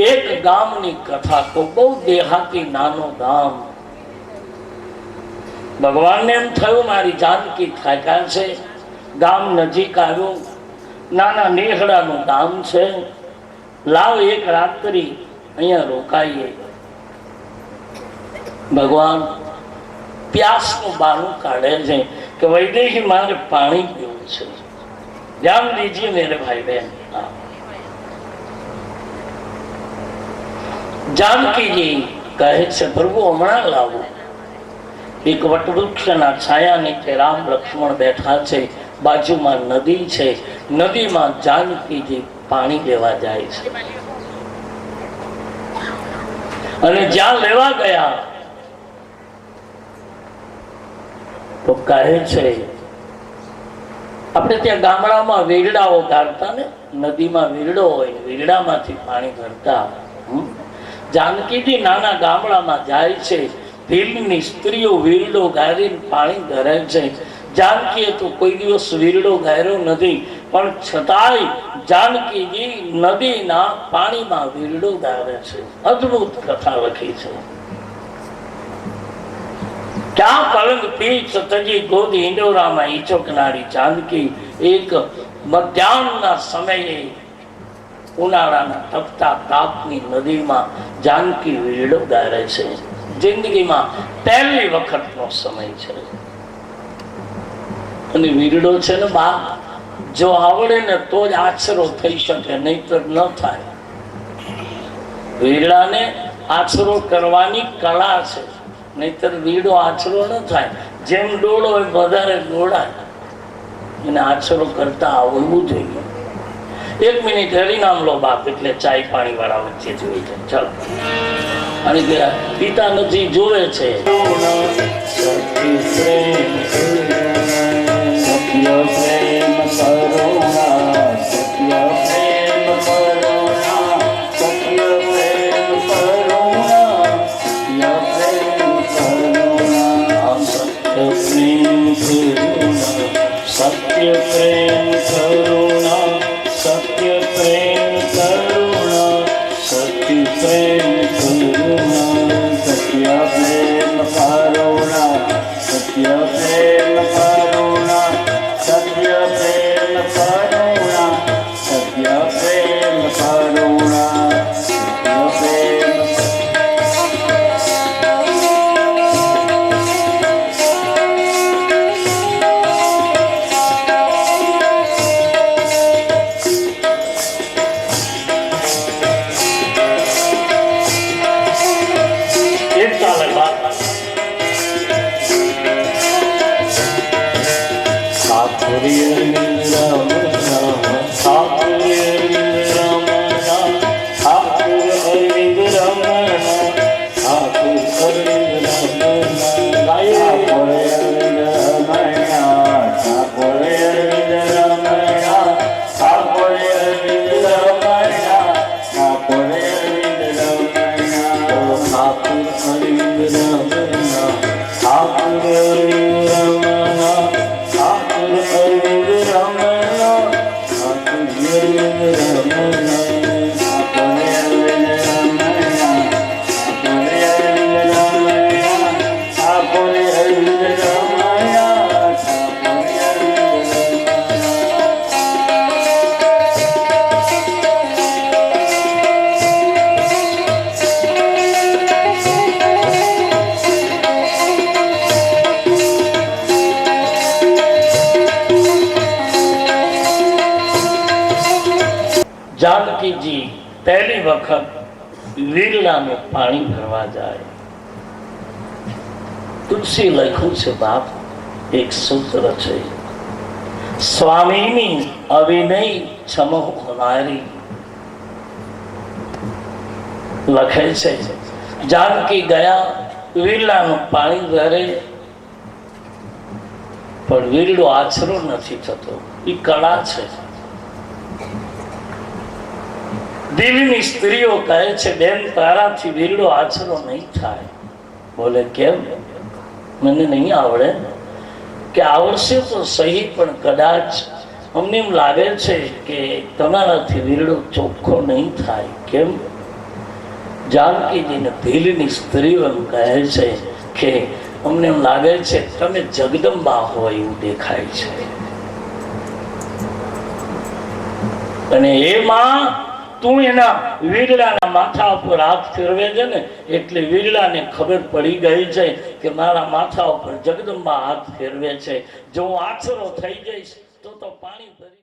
એક ગામની કથા તો બહુ દેહાતી નાનું ગામ. ભગવાનને એમ થયું મારી જાનકી થાક્યા છે, ગામ નજીક આવ્યું, નાના નેહડાનું ગામ છે, લાવ એક રાત્રિ અહીંયા રોકાઈએ. ભગવાન પ્યાસનું બાનું કાઢે છે કે વૈદેહી મારે પાણી પીવું છે, ધ્યાન દીજીએ મેરે ભાઈ બહેન. જાનકીજી કહે છે પ્રભુ હમણાં લાવું. એક વટવૃક્ષના છાયા નીચે રામ લક્ષ્મણ બેઠા છે, બાજુમાં નદી છે, નદીમાં જાનકીજી પાણી લેવા જાય છે. અને જ્યાં લેવા ગયા તો કહે છે આપણે ત્યાં ગામડામાં વેરડાઓ ગાળતા ને, નદીમાં વેરડો હોય, વેરડામાંથી પાણી ભરતા. જાનકીજી નાના ગામડામાં જાય છે, ભીલની સ્ત્રીઓ વીરડો ગાળીને પાણી ભરે છે. જાનકીએ તો કોઈ દિવસ વીરડો ગાળ્યો નથી, પણ છતાંય જાનકીજી નદીના પાણીમાં વીરડો ગાળે છે. અદ્ભુત કથા લખી છે. ક્યાં પલંગ પીઠ તજી ગોદ ઈંડોરામાં ઈચોકનારી જાનકી એક મધ્યાહ્નના સમયે ઉનાળાના તપતા તાપની નદીમાં જાનકી વીરડો ગાળે છે. જિંદગીમાં પહેલી વખતનો સમય છે. અને વીરડો છે ને બા, જો આવડે ને તો જ આશરો થઈ શકે, નહીતર ન થાય. વીરડાને આશરો કરવાની કળા છે, નહીતર વીરડો આશરો ન થાય. જેમ ડોળો હોય વધારે દોડાય, એને આશરો કરતા આવડવું જોઈએ. 1 મિનિટ હરિનામ લો બાપ, એટલે ચાય પાણી વાળા વચ્ચે જોઈ જાય. ચાલો. અને પિતા નથી જોવે છે. સત્ય પ્રેમ કરુણા, સત્ય પ્રેમ કરુણા, સત્ય પ્રેમ કરુણા, સત્ય પ્રેમ કરુણા, સત્ય પ્રેમ કરુણા, સત્ય જાનકીજી પહેલી વખત વીરલાનું પાણી ભરવા જાય. તુલસી લખ્યું છે બાપ, એક સૂત્ર છે, સ્વામીની અવિનય છમો હોનારી. લખે છે જાનકી ગયા વીરલાનું પાણી ભરે, પણ વીરલો આછરો નથી થતો. એ કળા છે. દેવીની સ્ત્રીઓ કહે છે બેન તારાથી વીરલો આછરો નહીં થાય. બોલે કેમ? મને નહીં આવડે. કે આવડશે તો સહી, પણ કદાચ અમને એમ લાગે છે કે તમારાથી વીરલો ચોખ્ખો નહીં થાય. કેમ? જાનકીજીને ભીલની સ્ત્રીઓ એમ કહે છે કે અમને એમ લાગે છે તમે જગદંબા હોય એવું દેખાય છે. અને એમાં તું એના વીરલાના માથા ઉપર હાથ ફેરવે છે ને, એટલે વીરલાને ખબર પડી ગઈ છે કે મારા માથા ઉપર જગદંબા હાથ ફેરવે છે. જો હું આછરો થઈ જઈશ તો પાણી ભરી